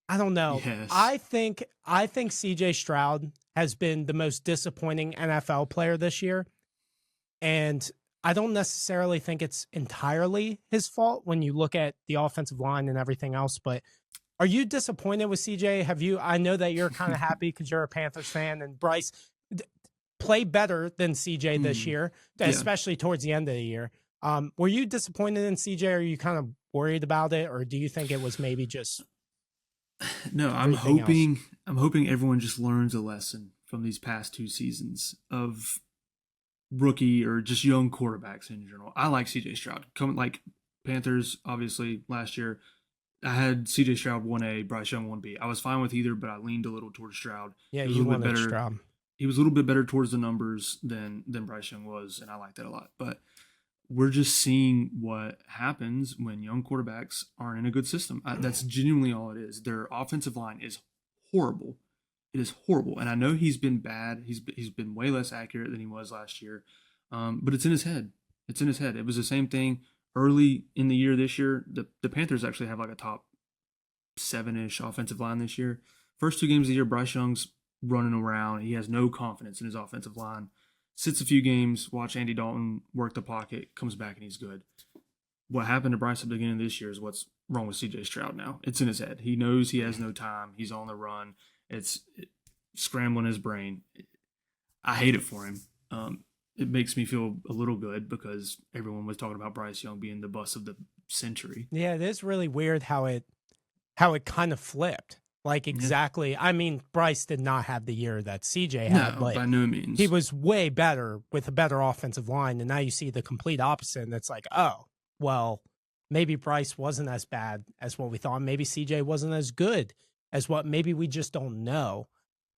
I don't know. Yes. I think CJ Stroud has been the most disappointing NFL player this year. And I don't necessarily think it's entirely his fault when you look at the offensive line and everything else, but are you disappointed with CJ? I know that you're kind of happy because you're a Panthers fan, and Bryce played better than CJ this year, Yeah. especially towards the end of the year. Were you disappointed in CJ? Are you kind of worried about it, or do you think it was maybe just No, everything else? I'm hoping everyone just learns a lesson from these past 2 seasons of rookie or just young quarterbacks in general. I like CJ Stroud. Coming like Panthers, obviously last year, I had CJ Stroud 1A, Bryce Young 1B. I was fine with either, but I leaned a little towards Stroud. Yeah, He was a you little bit wanted better. Stroud. He was a little bit better towards the numbers than Bryce Young was, and I like that a lot. But we're just seeing what happens when young quarterbacks aren't in a good system. That's genuinely all it is. Their offensive line is horrible. It is horrible, and I know he's been bad. He's been way less accurate than he was last year, but it's in his head. It's in his head. It was the same thing early in the year this year. The Panthers actually have like a top 7-ish offensive line this year. First 2 games of the year, Bryce Young's running around. He has no confidence in his offensive line. Sits a few games, watch Andy Dalton work the pocket, comes back and he's good. What happened to Bryce at the beginning of this year is what's wrong with CJ Stroud now. It's in his head. He knows he has no time. He's on the run. It's scrambling his brain. I hate it for him. It makes me feel a little good because everyone was talking about Bryce Young being the bust of the century. Yeah, it is really weird how it kind of flipped. Like, exactly. Yeah. I mean, Bryce did not have the year that CJ had. No, but by no means. He was way better with a better offensive line, and now you see the complete opposite, and it's like, oh, well, maybe Bryce wasn't as bad as what we thought. Maybe CJ wasn't as good as what maybe we just don't know.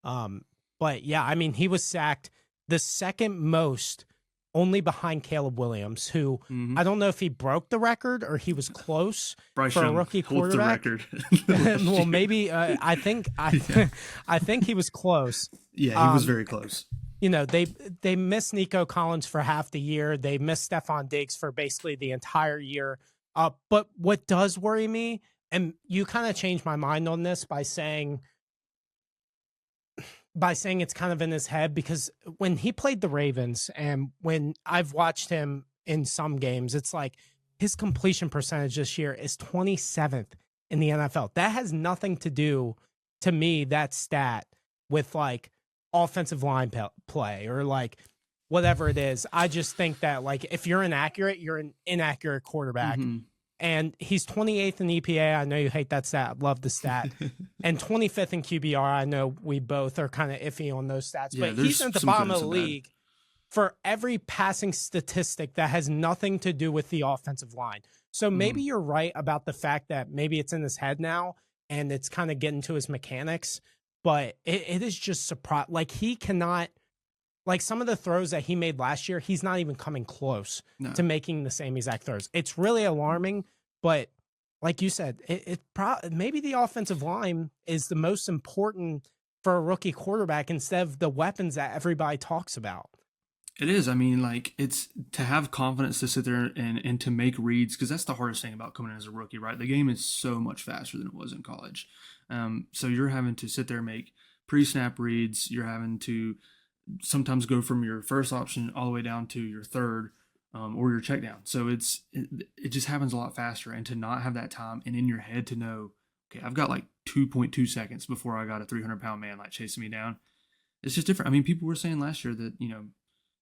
But yeah, I mean, he was sacked the second most, only behind Caleb Williams, who I don't know if he broke the record or he was close Bryce for Young a rookie quarterback. The record. Well, maybe I think he was close. Yeah, he was very close. You know, they missed Nico Collins for half the year. They missed Stephon Diggs for basically the entire year. But what does worry me, and you kind of changed my mind on this by saying it's kind of in his head, because when he played the Ravens and when I've watched him in some games, it's like his completion percentage this year is 27th in the NFL. That has nothing to do, to me, that stat, with like offensive line play or like whatever it is. I just think that, like, if you're inaccurate, you're an inaccurate quarterback. Mm-hmm. And he's 28th in EPA. I know you hate that stat. Love the stat. And 25th in QBR. I know we both are kind of iffy on those stats. Yeah, but he's at the bottom of the league for every passing statistic that has nothing to do with the offensive line. So maybe you're right about the fact that maybe it's in his head now and it's kind of getting to his mechanics. But it is just surprising. Like, he cannot... Like, some of the throws that he made last year, he's not even coming close to making the same exact throws. It's really alarming, but like you said, maybe the offensive line is the most important for a rookie quarterback instead of the weapons that everybody talks about. It is. I mean, like, it's to have confidence to sit there and to make reads, because that's the hardest thing about coming in as a rookie, right? The game is so much faster than it was in college. So you're having to sit there and make pre-snap reads. You're having to sometimes go from your first option all the way down to your third or your check down. So it just happens a lot faster. And to not have that time and in your head to know, okay, I've got like 2.2 seconds before I got a 300-pound man like chasing me down. It's just different. I mean, people were saying last year that,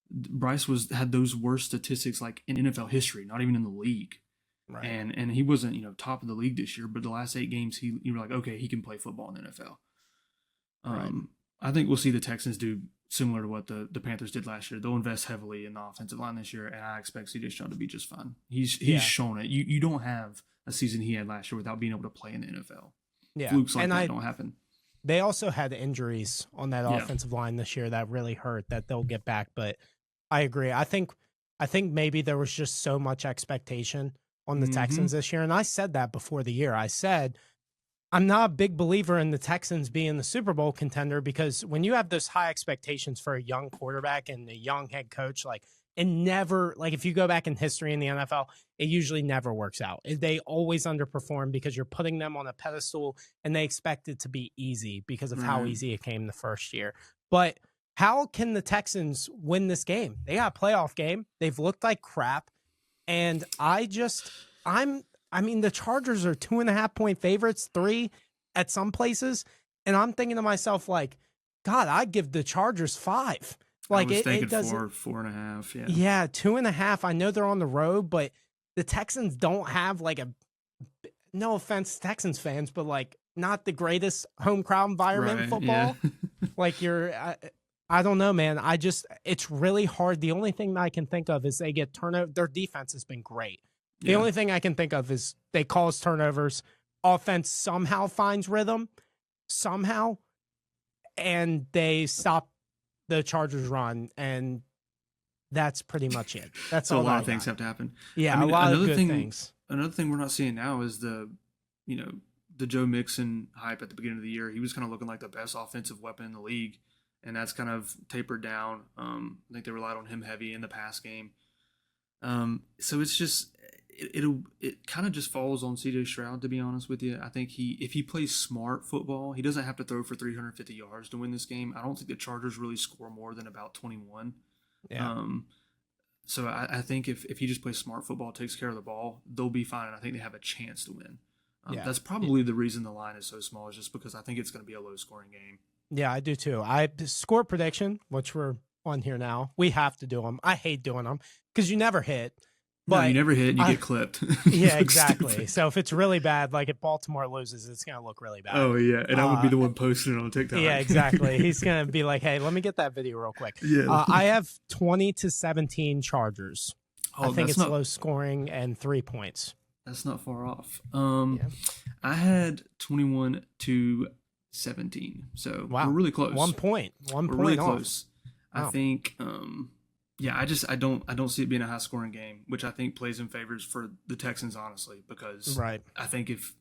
Bryce had those worst statistics like in NFL history, not even in the league. Right. And he wasn't, top of the league this year, but the last 8 games, you were like, okay, he can play football in the NFL. Right. I think we'll see the Texans do similar to what the Panthers did last year. They'll invest heavily in the offensive line this year, and I expect C.J. Stroud to be just fine. He's shown it. You don't have a season he had last year without being able to play in the NFL. Yeah. Flukes like that don't happen. They also had injuries on that offensive line this year that really hurt that they'll get back. But I agree. I think maybe there was just so much expectation on the Texans this year. And I said that before the year. I said, I'm not a big believer in the Texans being the Super Bowl contender because when you have those high expectations for a young quarterback and a young head coach, if you go back in history in the NFL, it usually never works out. They always underperform because you're putting them on a pedestal and they expect it to be easy because of how easy it came the first year. But how can the Texans win this game? They got a playoff game. They've looked like crap. And the Chargers are 2.5-point favorites, 3 at some places. And I'm thinking to myself, God, I'd give the Chargers 5. I was thinking 4.5. Yeah. Yeah, 2.5. I know they're on the road, but the Texans don't have no offense, Texans fans, but not the greatest home crowd environment in football. Yeah. I don't know, man. It's really hard. The only thing that I can think of is they get turnover. Their defense has been great. The only thing I can think of is they cause turnovers. Offense somehow finds rhythm, and they stop the Chargers run, and that's pretty much it. That's so all. A lot of things have to happen. Yeah, a lot of good things. Another thing we're not seeing now is the Joe Mixon hype at the beginning of the year. He was kind of looking like the best offensive weapon in the league, and that's kind of tapered down. I think they relied on him heavy in the pass game. So it's just it kind of just falls on C.J. Stroud, to be honest with you. I think if he plays smart football, he doesn't have to throw for 350 yards to win this game. I don't think the Chargers really score more than about 21. Yeah. So I think if he just plays smart football, takes care of the ball, they'll be fine. And I think they have a chance to win. That's probably the reason the line is so small, is just because I think it's going to be a low-scoring game. Yeah, I do too. Score prediction, which we're on here now. We have to do them. I hate doing them because you never hit. But no, you never hit and you get clipped. Yeah, exactly. Stupid. So if it's really bad, if Baltimore loses, it's going to look really bad. Oh, yeah. And I would be the one posting it on TikTok. Yeah, exactly. He's going to be like, hey, let me get that video real quick. Yeah. I have 20-17 Chargers. I think it's low scoring and 3 points. That's not far off. I had 21-17. So we're really close. 1 point. We're really off. close. Wow. I think I don't see it being a high scoring game, which I think plays in favors for the Texans, honestly, because I think if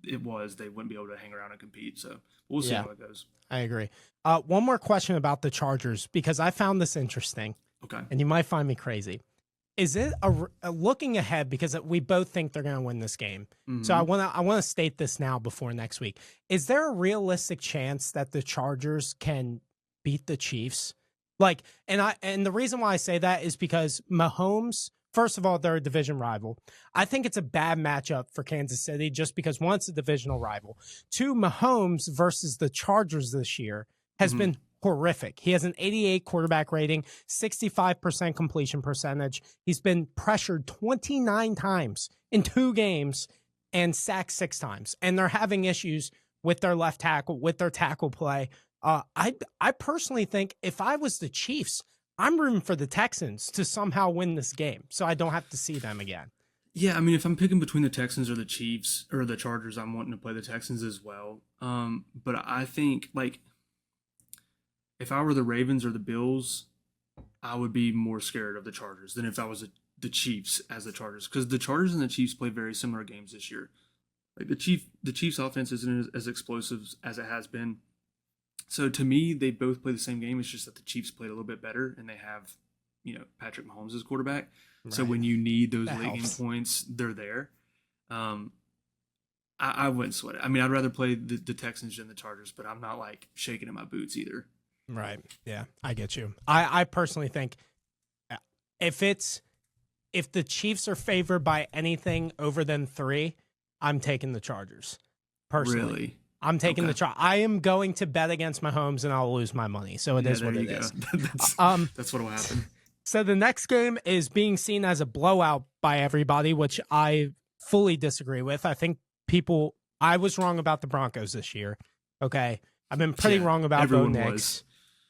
it was, they wouldn't be able to hang around and compete. So we'll see how it goes. I agree. One more question about the Chargers, because I found this interesting. Okay. And you might find me crazy. Is it a looking ahead, because we both think they're going to win this game. Mm-hmm. So I want to state this now before next week. Is there a realistic chance that the Chargers can beat the Chiefs? And the reason why I say that is because Mahomes, first of all, they're a division rival. I think it's a bad matchup for Kansas City just because, one, it's a divisional rival. 2, Mahomes versus the Chargers this year has been horrific. He has an 88 quarterback rating, 65% completion percentage. He's been pressured 29 times in 2 games and sacked 6 times. And they're having issues with their left tackle, with their tackle play. I personally think if I was the Chiefs, I'm rooting for the Texans to somehow win this game so I don't have to see them again. Yeah, I mean, if I'm picking between the Texans or the Chiefs or the Chargers, I'm wanting to play the Texans as well. But I think, if I were the Ravens or the Bills, I would be more scared of the Chargers than if I was the Chiefs as the Chargers, because the Chargers and the Chiefs play very similar games this year. The Chiefs offense isn't as explosive as it has been. So to me, they both play the same game. It's just that the Chiefs played a little bit better, and they have, Patrick Mahomes as quarterback. Right. So when you need those late game points, they're there. I wouldn't sweat it. I mean, I'd rather play the Texans than the Chargers, but I'm not shaking in my boots either. Right. Yeah, I get you. I personally think if it's if the Chiefs are favored by anything over than 3, I'm taking the Chargers. Personally. Really? I'm taking the Chargers. I am going to bet against Mahomes and I'll lose my money. So it is what it is. That's what will happen. So the next game is being seen as a blowout by everybody, which I fully disagree with. I think I was wrong about the Broncos this year. Okay. I've been pretty wrong about Bo Nix.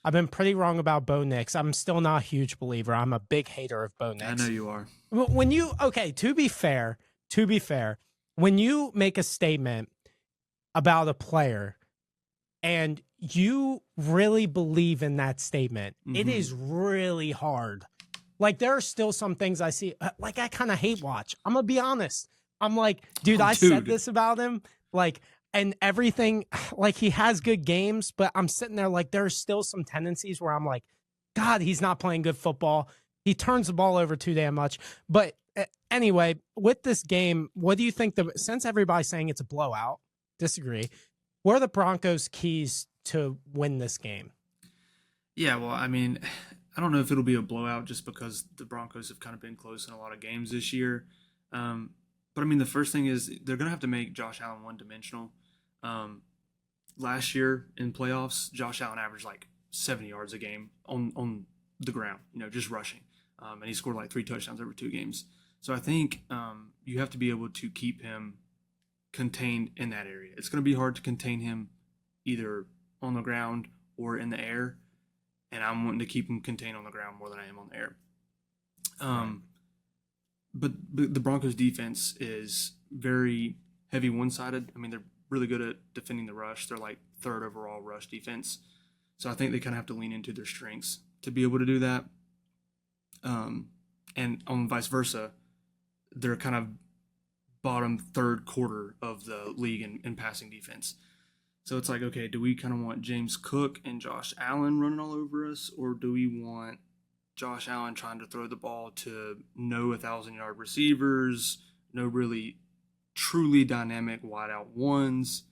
I've been pretty wrong about Bo Nix. I'm still not a huge believer. I'm a big hater of Bo Nix. I know you are. To be fair, when you make a statement about a player and you really believe in that statement, it is really hard. Like, there are still some things I see, like, I kind of hate watch. I'm going to be honest. I'm like, dude, I said this about him. Like, and everything, like, he has good games, but I'm sitting there like there's still some tendencies where I'm like, God, he's not playing good football. He turns the ball over too damn much. But anyway, with this game, what do you think? Since everybody's saying it's a blowout, disagree. What are the Broncos' keys to win this game? Yeah, well, I mean, I don't know if it'll be a blowout just because the Broncos have kind of been close in a lot of games this year. But I mean, the first thing is they're going to have to make Josh Allen one-dimensional. Last year in playoffs, Josh Allen averaged like 70 yards a game on the ground, just rushing. And he scored like 3 touchdowns over 2 games. So I think you have to be able to keep him contained in that area. It's going to be hard to contain him either on the ground or in the air. And I'm wanting to keep him contained on the ground more than I am on the air. But the Broncos defense is very heavy one-sided. I mean, they're really good at defending the rush. They're like 3rd overall rush defense. So I think they kind of have to lean into their strengths to be able to do that. And on vice versa, they're kind of bottom 3rd quarter of the league in passing defense. So it's like, okay, do we kind of want James Cook and Josh Allen running all over us, or do we want Josh Allen trying to throw the ball to no 1,000-yard receivers, no really truly dynamic wideout ones?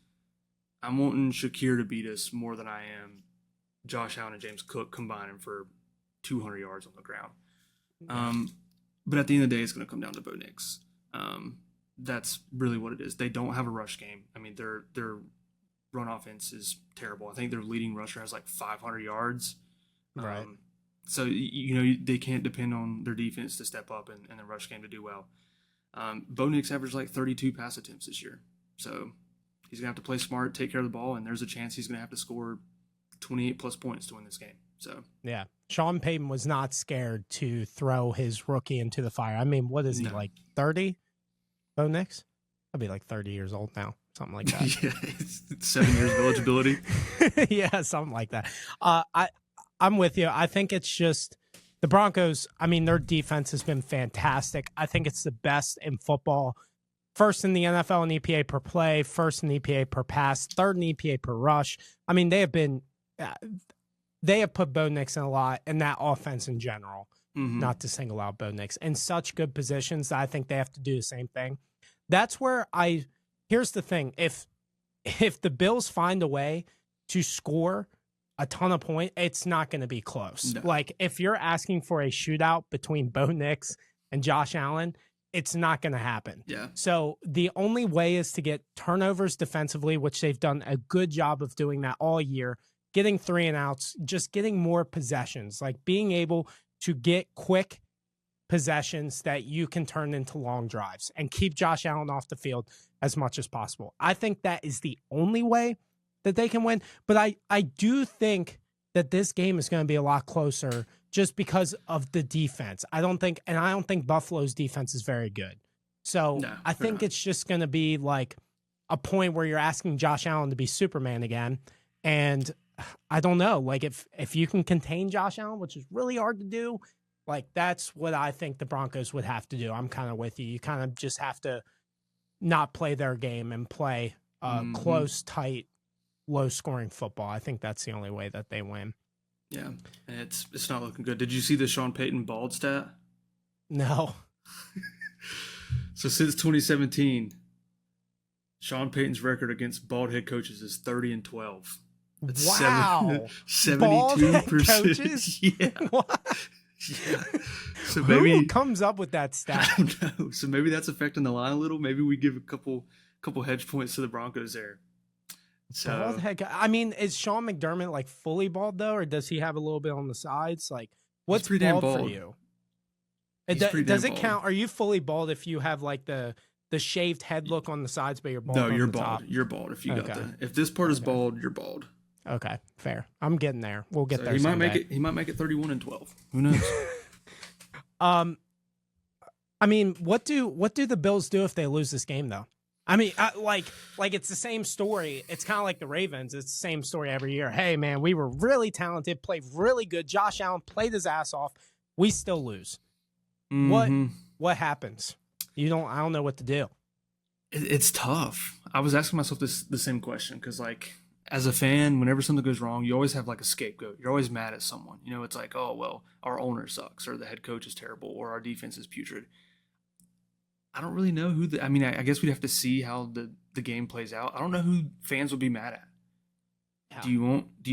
I'm wanting Shakir to beat us more than I am Josh Allen and James Cook combining for 200 yards on the ground. But at the end of the day, it's going to come down to Bo Nix. That's really what it is. They don't have a rush game. I mean, their run offense is terrible. I think their leading rusher has like 500 yards. Right. So, they can't depend on their defense to step up in the rush game to do well. Bo Nix averaged like 32 pass attempts this year. So he's going to have to play smart, take care of the ball, and there's a chance he's going to have to score 28-plus points to win this game. So yeah, Sean Payton was not scared to throw his rookie into the fire. I mean, what is he, like 30? Bo Nix? I'll be like 30 years old now, something like that. Yeah, it's 7 years of eligibility. Yeah, something like that. I'm with you. I think it's just the Broncos. I mean, their defense has been fantastic. I think it's the best in football. First in the NFL in EPA per play, first in EPA per pass, 3rd in EPA per rush. I mean, they have put Bo Nix in a lot, and that offense in general, not to single out Bo Nix, in such good positions that I think they have to do the same thing. That's where here's the thing. If the Bills find a way to score a ton of points, it's not going to be close. No. Like, if you're asking for a shootout between Bo Nix and Josh Allen, it's not going to happen. Yeah. So the only way is to get turnovers defensively, which they've done a good job of doing that all year, getting 3 and outs, just getting more possessions, like being able to get quick possessions that you can turn into long drives and keep Josh Allen off the field as much as possible. I think that is the only way that they can win. But I do think that this game is going to be a lot closer just because of the defense. I don't think Buffalo's defense is very good. So no, I think it's just going to be like a point where you're asking Josh Allen to be Superman again. And I don't know, like if you can contain Josh Allen, which is really hard to do, like that's what I think the Broncos would have to do. I'm kind of with you. You kind of just have to not play their game and play close, tight, low-scoring football. I think that's the only way that they win. Yeah, it's not looking good. Did you see the Sean Payton bald stat? No. So since 2017, Sean Payton's record against bald head coaches is 30-12. Wow. 72%. Yeah. What? Yeah. So Who maybe comes up with that I stat? don't know. So maybe that's affecting the line a little. Maybe we give a couple hedge points to the Broncos there. Bald So head guy. I mean, is Sean McDermott like fully bald though, or does he have a little bit on the sides? Like, he's what's pretty damn bald for bald. you? He's pretty damn Does it bald. count? Are you fully bald if you have like the shaved head look on the sides, but you're No, bald on you're the bald. top? You're bald if you got Okay. if this part is Okay. bald, you're bald. Okay. Fair. I'm getting there. We'll get So there he might someday. make it. He might make it 31-12. Who knows? um, I mean, what do the Bills do if they lose this game though? I mean, like it's the same story. It's kind of like the Ravens. It's the same story every year. Hey, man, we were really talented, played really good. Josh Allen played his ass off. We still lose. Mm-hmm. What happens? I don't know what to do. It's tough. I was asking myself the same question because, like, as a fan, whenever something goes wrong, you always have like a scapegoat. You're always mad at someone. You know, it's like, oh well, our owner sucks, or the head coach is terrible, or our defense is putrid. I don't really know who. I mean, I guess we'd have to see how the game plays out. I don't know who fans will be mad at. Yeah. Do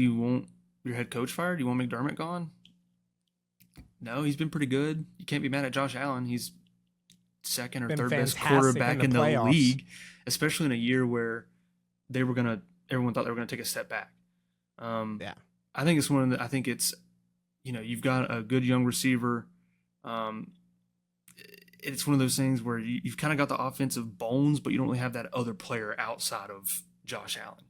you want your head coach fired? Do you want McDermott gone? No, he's been pretty good. You can't be mad at Josh Allen. He's second or Been third best fantastic quarterback in the playoffs. league, especially in a year where everyone thought they were gonna take a step back. Yeah. I think I think it's, you've got a good young receiver. Um, it's one of those things where you've kind of got the offensive bones, but you don't really have that other player outside of Josh Allen.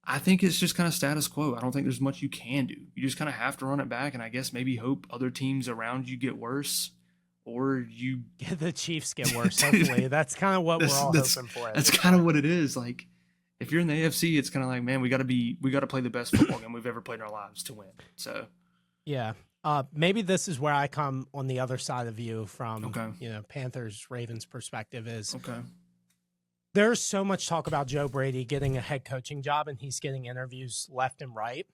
I think it's just kind of status quo. I don't think there's much you can do. You just kind of have to run it back, and I guess maybe hope other teams around you get worse, or you The Chiefs get worse. Hopefully, that's kind of what we're all hoping for. That's kind of what it is. Like, if you're in the AFC, it's kind of like, man, we got to play the best football game we've ever played in our lives to win. So, yeah. Maybe this is where I come on the other side of you from, okay. Panthers Ravens perspective is Okay. there's so much talk about Joe Brady getting a head coaching job and he's getting interviews left and right.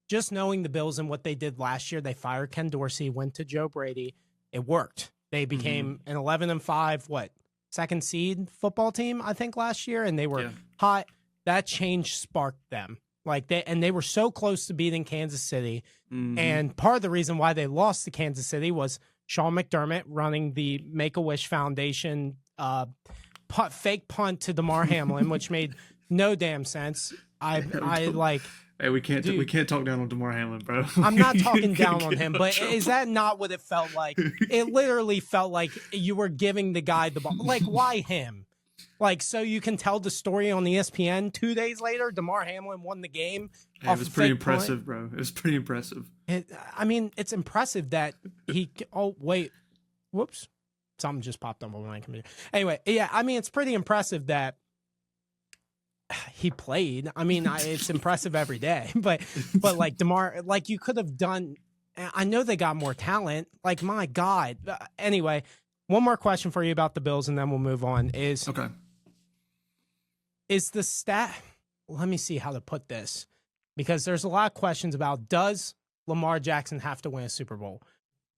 Just knowing the Bills and what they did last year, they fired Ken Dorsey, went to Joe Brady. It worked. They became an 11-5, second seed football team, I think, last year, and they were hot. That change sparked them. They were so close to beating Kansas City. Mm-hmm. And part of the reason why they lost to Kansas City was Sean McDermott running the Make-A-Wish Foundation fake punt to DeMar Hamlin, which made no damn sense. Hey, we can't talk down on DeMar Hamlin, bro. I'm not talking down on him, but is that not what it felt like? It literally felt like you were giving the guy the ball. Like, why him? Like, so you can tell the story on ESPN 2 days later, DeMar Hamlin won the game. Hey, it was pretty impressive, bro. It was pretty impressive. It's impressive that he. Oh wait, whoops, something just popped up on my computer. Anyway, yeah, I mean, it's pretty impressive that he played. I mean, it's impressive every day, but like DeMar, like you could have done. I know they got more talent. Like, my God. Anyway, one more question for you about the Bills, and then we'll move on. Okay. Is the stat? Let me see how to put this, because there's a lot of questions about, does Lamar Jackson have to win a Super Bowl?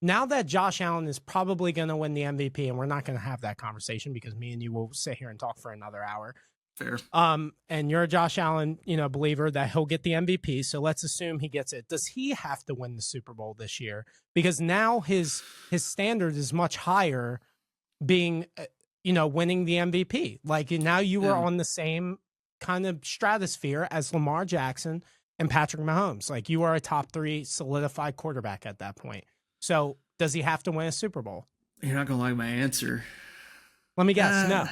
Now that Josh Allen is probably going to win the MVP, and we're not going to have that conversation because me and you will sit here and talk for another hour. Fair. And you're a Josh Allen, believer that he'll get the MVP. So let's assume he gets it. Does he have to win the Super Bowl this year? Because now his standard is much higher, being, winning the MVP. Like, now you were on the same kind of stratosphere as Lamar Jackson and Patrick Mahomes. Like, you are a top 3 solidified quarterback at that point. So does he have to win a Super Bowl? You're not gonna like my answer. Let me guess. No.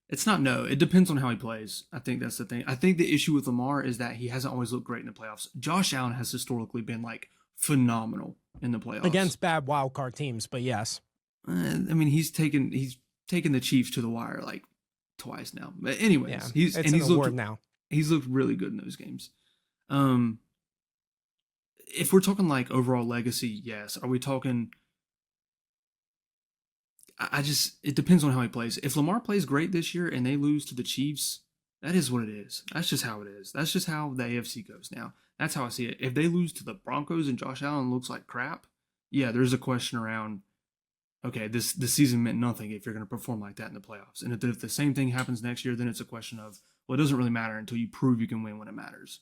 It's not no. It depends on how he plays. I think that's the thing. I think the issue with Lamar is that he hasn't always looked great in the playoffs. Josh Allen has historically been like phenomenal in the playoffs against bad wild card teams. But yes, I mean, he's taken the Chiefs to the wire like twice now. But anyways, he's looked really good in those games. If we're talking like overall legacy, yes. Are we talking? It depends on how he plays. If Lamar plays great this year and they lose to the Chiefs, that is what it is. That's just how it is. That's just how the AFC goes now. That's how I see it. If they lose to the Broncos and Josh Allen looks like crap, yeah, there's a question around, okay, this season meant nothing if you're going to perform like that in the playoffs. And if the same thing happens next year, then it's a question of, well, it doesn't really matter until you prove you can win when it matters.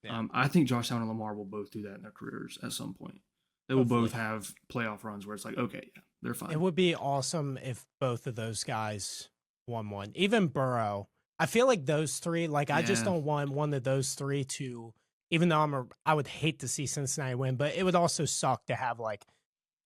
Yeah. I think Josh Allen and Lamar will both do that in their careers at some point. They will Hopefully. both have playoff runs where it's like, okay, yeah, they're It fine. would be awesome if both of those guys won one. Even Burrow. I feel like those three, like I just Yeah, don't want one of those three to, even though I would hate to see Cincinnati win, but it would also suck to have like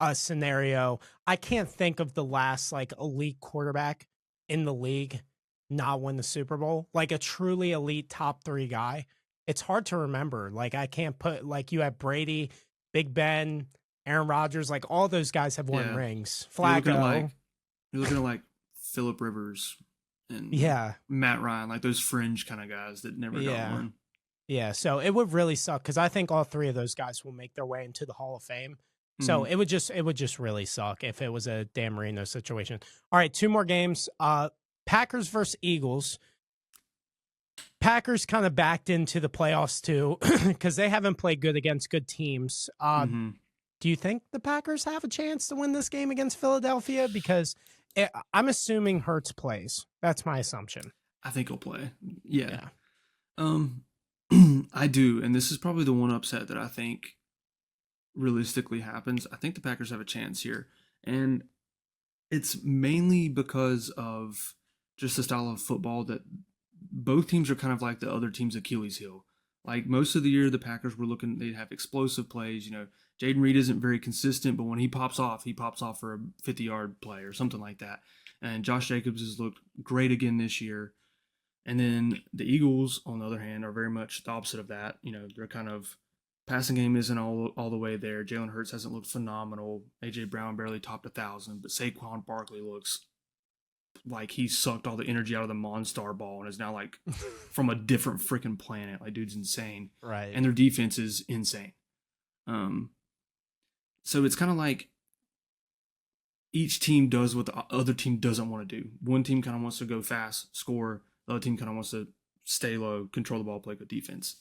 a scenario. I can't think of the last like elite quarterback in the league not win the Super Bowl, like a truly elite top three guy. It's hard to remember. Like I can't put like you have Brady, Big Ben, Aaron Rodgers, like all those guys have won yeah. rings. You're looking at like Flacco, you're looking at like Phillip Rivers and yeah, Matt Ryan, like those fringe kind of guys that never got yeah, one. yeah. So it would really suck because I think all three of those guys will make their way into the Hall of Fame. So Mm-hmm. it would just really suck if it was a Dan Marino situation. All right, two more games. Packers versus Eagles. Packers kind of backed into the playoffs too because they haven't played good against good teams. Mm-hmm. Do you think the Packers have a chance to win this game against Philadelphia? Because I'm assuming Hurts plays. That's my assumption. I think he'll play. Yeah. Yeah. Um, I do, and this is probably the one upset that I think realistically happens. I think the Packers have a chance here, and it's mainly because of just the style of football that both teams are kind of like the other team's Achilles heel. Like most of the year, the Packers were looking, they'd have explosive plays. You know, Jaden Reed isn't very consistent, but when he pops off for a 50-yard play or something like that. And Josh Jacobs has looked great again this year. And then the Eagles, on the other hand, are very much the opposite of that. You know, they're kind of passing game isn't all the way there. Jalen Hurts hasn't looked phenomenal. AJ Brown barely topped 1,000, but Saquon Barkley looks like he sucked all the energy out of the Monstar ball and is now like from a different freaking planet. Like, dude's insane. Right. And their defense is insane. So it's kind of like each team does what the other team doesn't want to do. One team kind of wants to go fast, score. The other team kind of wants to stay low, control the ball, play good defense.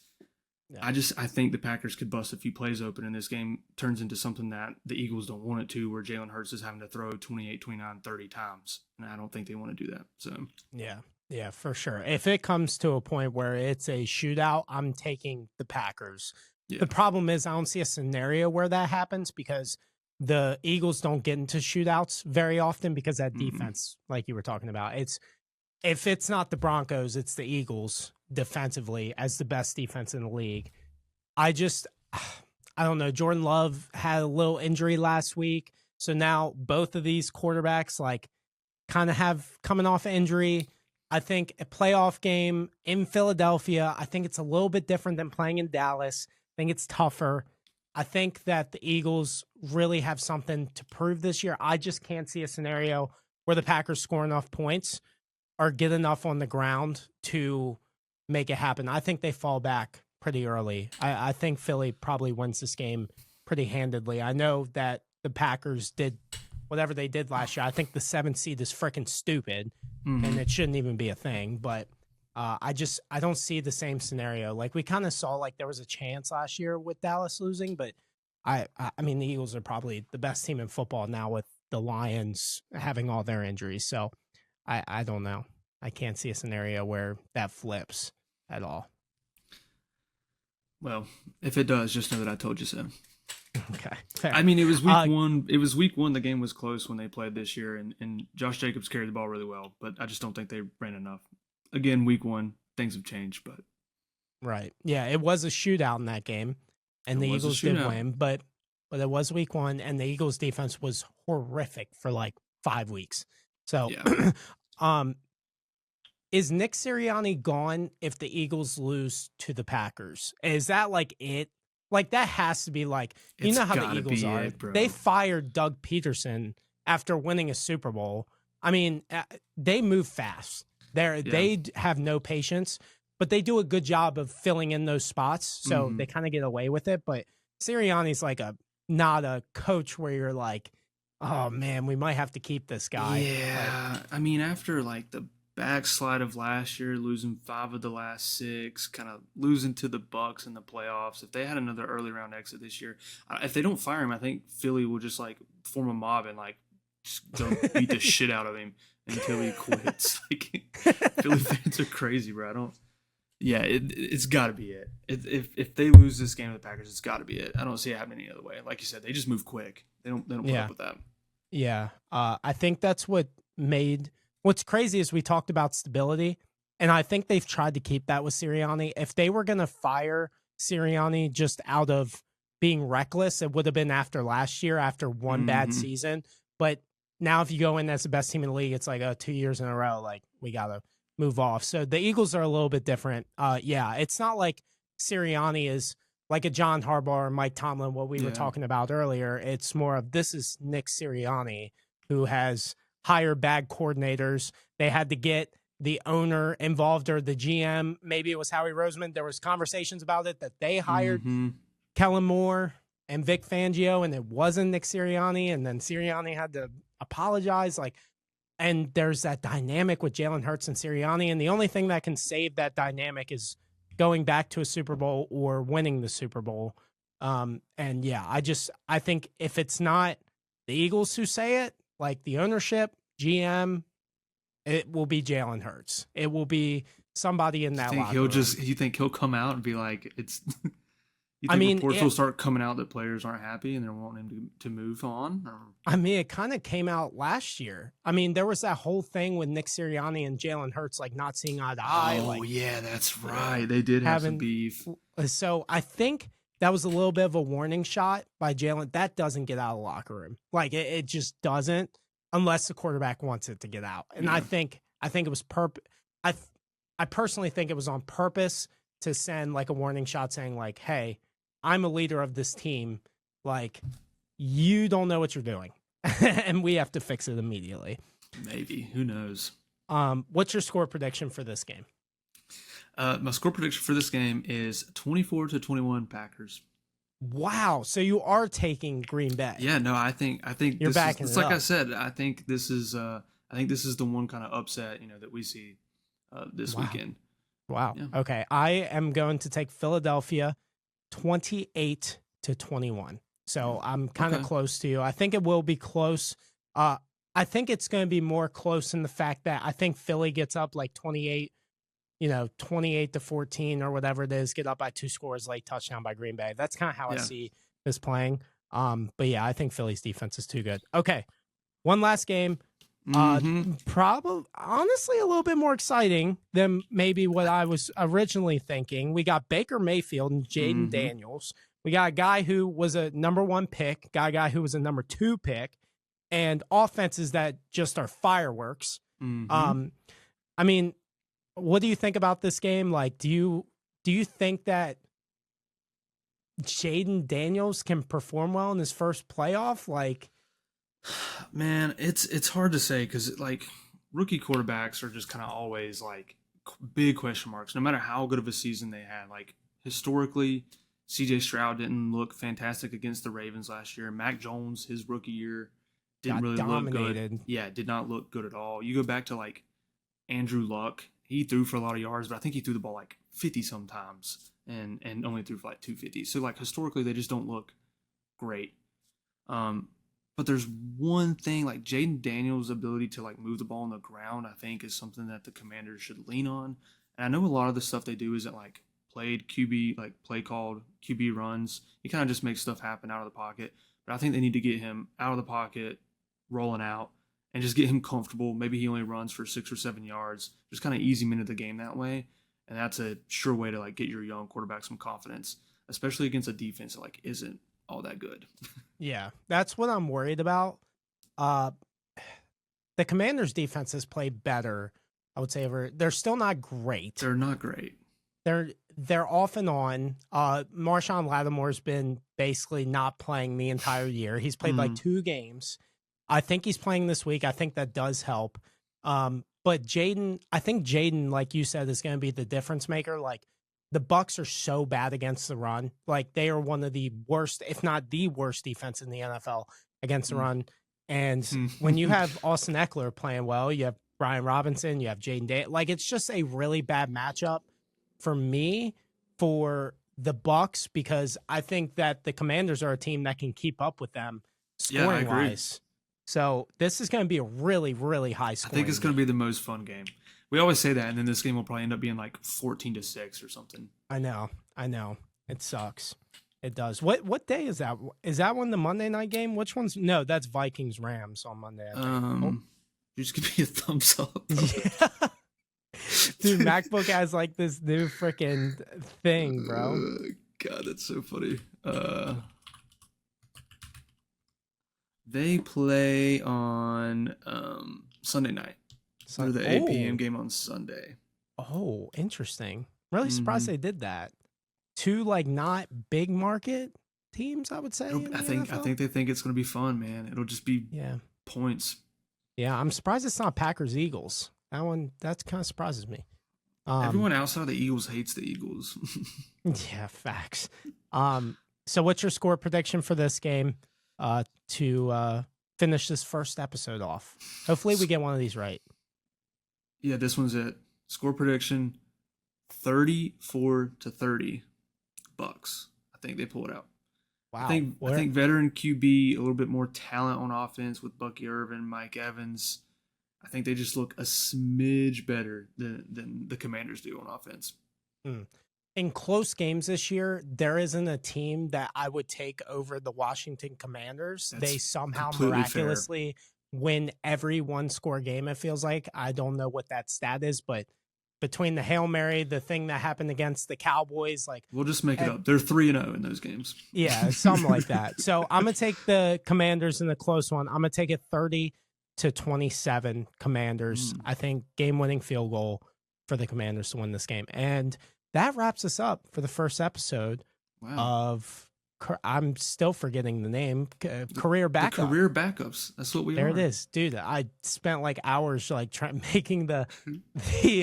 Yeah. I think the Packers could bust a few plays open, and this game turns into something that the Eagles don't want it to, where Jalen Hurts is having to throw 28, 29, 30 times. And I don't think they want to do that. So Yeah, for sure. If it comes to a point where it's a shootout, I'm taking the Packers. yeah. The problem is I don't see a scenario where that happens because the Eagles don't get into shootouts very often because that defense, like you were talking about, if it's not the Broncos, it's the Eagles defensively as the best defense in the league. I don't know. Jordan Love had a little injury last week. So now both of these quarterbacks like kind of have coming off injury. I think a playoff game in Philadelphia, I think it's a little bit different than playing in Dallas. I think it's tougher. I think that the Eagles really have something to prove this year. I just can't see a scenario where the Packers score enough points or get enough on the ground to make it happen. I think they fall back pretty early. I think Philly probably wins this game pretty handedly. I know that the Packers did whatever they did last year. I think the 7th seed is freaking stupid and it shouldn't even be a thing. But I don't see the same scenario. Like we kind of saw like there was a chance last year with Dallas losing, but I mean the Eagles are probably the best team in football now with the Lions having all their injuries. So I don't know. I can't see a scenario where that flips at all. Well, if it does, just know that I told you so. Okay. Fair. I mean, it was week one. It was week one. The game was close when they played this year, and Josh Jacobs carried the ball really well, but I just don't think they ran enough. Again, week one, things have changed, but Right. Yeah, it was a shootout in that game, and the Eagles did win, but it was week one, and the Eagles defense was horrific for like 5 weeks. So, yeah. Is Nick Sirianni gone if the Eagles lose to the Packers? Is that like it? Like that has to be like you know how the Eagles are. They fired Doug Peterson after winning a Super Bowl. I mean, they move fast. They have no patience, but they do a good job of filling in those spots, so they kind of get away with it. But Sirianni's like not a coach where you're like, oh man, we might have to keep this guy. Yeah, I mean, after like the backslide of last year, losing 5 of the last 6, kind of losing to the Bucks in the playoffs. If they had another early round exit this year, if they don't fire him, I think Philly will just like form a mob and like just go beat the shit out of him until he quits. Like Philly fans are crazy, bro. Yeah, it's got to be it. If they lose this game to the Packers, it's got to be it. I don't see it happening any other way. Like you said, they just move quick. They don't put up Yeah. with that. Yeah. I think that's what's crazy is we talked about stability, and I think they've tried to keep that with Sirianni. If they were going to fire Sirianni just out of being reckless, it would have been after last year, after one bad Mm-hmm. season. But now if you go in as the best team in the league, it's like 2 years in a row, like we got to move off. So the Eagles are a little bit different. Yeah, it's not like Sirianni is like a John Harbaugh or Mike Tomlin, what we were Yeah. talking about earlier. It's more of this is Nick Sirianni, who has hired bad coordinators. They had to get the owner involved or the GM. Maybe it was Howie Roseman. There was conversations about it that they hired Mm-hmm. Kellen Moore and Vic Fangio, and it wasn't Nick Sirianni. And then Sirianni had to apologize. And there's that dynamic with Jalen Hurts and Sirianni. And the only thing that can save that dynamic is going back to a Super Bowl or winning the Super Bowl. And yeah, I think if it's not the Eagles who say it, like the ownership, GM, it will be Jalen Hurts. It will be somebody in that locker room. You think he'll come out and be like, it's, you I think mean, reports will start coming out that players aren't happy and they're wanting him to move on? Or? I mean, it kind of came out last year. I mean, there was that whole thing with Nick Sirianni and Jalen Hurts, like not seeing eye to eye. Oh, like, yeah, that's right. They did have some beef. So I think that was a little bit of a warning shot by Jalen. That doesn't get out of the locker room. Like it just doesn't unless the quarterback wants it to get out. And Yeah. I think it was I personally think it was on purpose to send like a warning shot saying like, hey, I'm a leader of this team. Like you don't know what you're doing. And we have to fix it immediately. Maybe. Who knows? What's your score prediction for this game? My score prediction for this game is 24-21 Packers. Wow. So you are taking Green Bay. Yeah, no, I think You're backing it's it like up. I said, I think this is the one kind of upset, that we see this weekend. Wow. Yeah. Okay. I am going to take Philadelphia 28-21. So I'm kind of close to you. I think it will be close. I think it's going to be more close in the fact that I think Philly gets up like 28, 28-14 or whatever it is, get up by 2 scores, late touchdown by Green Bay. That's kind of how I see this playing. But yeah, I think Philly's defense is too good. Okay. One last game. Probably honestly a little bit more exciting than maybe what I was originally thinking. We got Baker Mayfield and Jaden Daniels. We got a guy who was a number 1 pick, got a guy who was a number 2 pick, and offenses that just are fireworks. I mean, what do you think about this game? Like, do you think that Jaden Daniels can perform well in his first playoff? Like, man, it's hard to say because like rookie quarterbacks are just kind of always like big question marks. No matter how good of a season they had, like historically, C.J. Stroud didn't look fantastic against the Ravens last year. Mac Jones, his rookie year, didn't really look good. Yeah, did not look good at all. You go back to like Andrew Luck, he threw for a lot of yards, but I think he threw the ball like 50 sometimes and only threw for like 250. So like historically, they just don't look great. But there's one thing, like Jaden Daniels' ability to like move the ball on the ground, I think is something that the Commanders should lean on. And I know a lot of the stuff they do isn't like play called QB runs. He kind of just makes stuff happen out of the pocket. But I think they need to get him out of the pocket, rolling out, and just get him comfortable. Maybe he only runs for 6 or 7 yards. Just kind of ease him into the game that way. And that's a sure way to like get your young quarterback some confidence, especially against a defense that like isn't all that good. Yeah, that's what I'm worried about. The Commanders' defense has played better, I would say. They're still not great. They're not great. They're off and on. Marshawn Lattimore's been basically not playing the entire year. He's played like 2 games. I think he's playing this week. I think that does help. But I think Jaden, like you said, is going to be the difference maker. Like the Bucs are so bad against the run. Like they are one of the worst, if not the worst defense in the NFL against the run. And when you have Austin Eckler playing well, you have Brian Robinson, you have Jaden Day. Like it's just a really bad matchup for me for the Bucs because I think that the Commanders are a team that can keep up with them scoring wise. So this is going to be a really, really high score. I think it's going to be the most fun game. We always say that, and then this game will probably end up being like 14-6 or something. I know. It sucks. It does. What day is that? Is that one the Monday night game? Which one's no? That's Vikings Rams on Monday. I think. You just give me a thumbs up. Yeah. Dude, MacBook has like this new freaking thing, bro. God, that's so funny. They play on Sunday night. So the 8 p.m. game on Sunday. Oh, interesting. Really surprised Mm-hmm. they did that. Two like not big market teams, I would say. I think they think it's going to be fun, man. It'll just be points. Yeah, I'm surprised it's not Packers Eagles. That kind of surprises me. Everyone outside of the Eagles hates the Eagles. Yeah, facts. So what's your score prediction for this game to finish this first episode off? Hopefully we get one of these right. Yeah, this one's it. Score prediction 34-30 Bucks. I think they pull it out. Wow. I think veteran QB, a little bit more talent on offense with Bucky Irvin, Mike Evans. I think they just look a smidge better than the Commanders do on offense. In close games this year, there isn't a team that I would take over the Washington Commanders. They somehow miraculously win every one-score game, it feels like. I don't know what that stat is, but between the Hail Mary, the thing that happened against the Cowboys, like we'll just make it up. They're 3-0 in those games. Yeah, something like that. So I'm gonna take the Commanders in the close one. I'm gonna take it 30-27 Commanders. I think game-winning field goal for the Commanders to win this game. And that wraps us up for the first episode of, I'm still forgetting the name, Career Backup. The Career Backups. That's what we there are. It is. Dude, I spent like hours like making the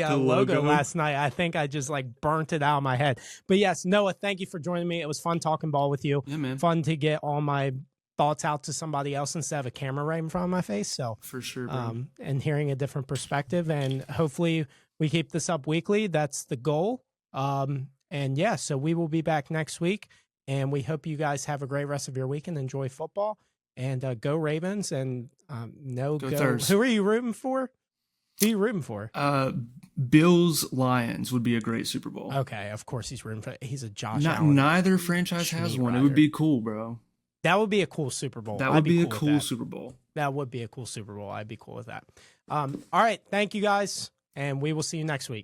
logo last night. I think I just like burnt it out of my head. But yes, Noah, thank you for joining me. It was fun talking ball with you. Yeah, man. Fun to get all my thoughts out to somebody else instead of a camera right in front of my face. So for sure, bro. And hearing a different perspective, and hopefully we keep this up weekly. That's the goal. And yeah, so we will be back next week, and we hope you guys have a great rest of your week and enjoy football, and go Ravens, and go Thurs. Who are you rooting for? Who are you rooting for? Bills Lions would be a great Super Bowl. Okay, of course he's rooting for. He's a Josh Allen. Neither franchise has one. It would be cool, bro. That would be a cool Super Bowl. That would be a cool Super Bowl. That would be a cool Super Bowl. I'd be cool with that. All right, thank you guys, and we will see you next week.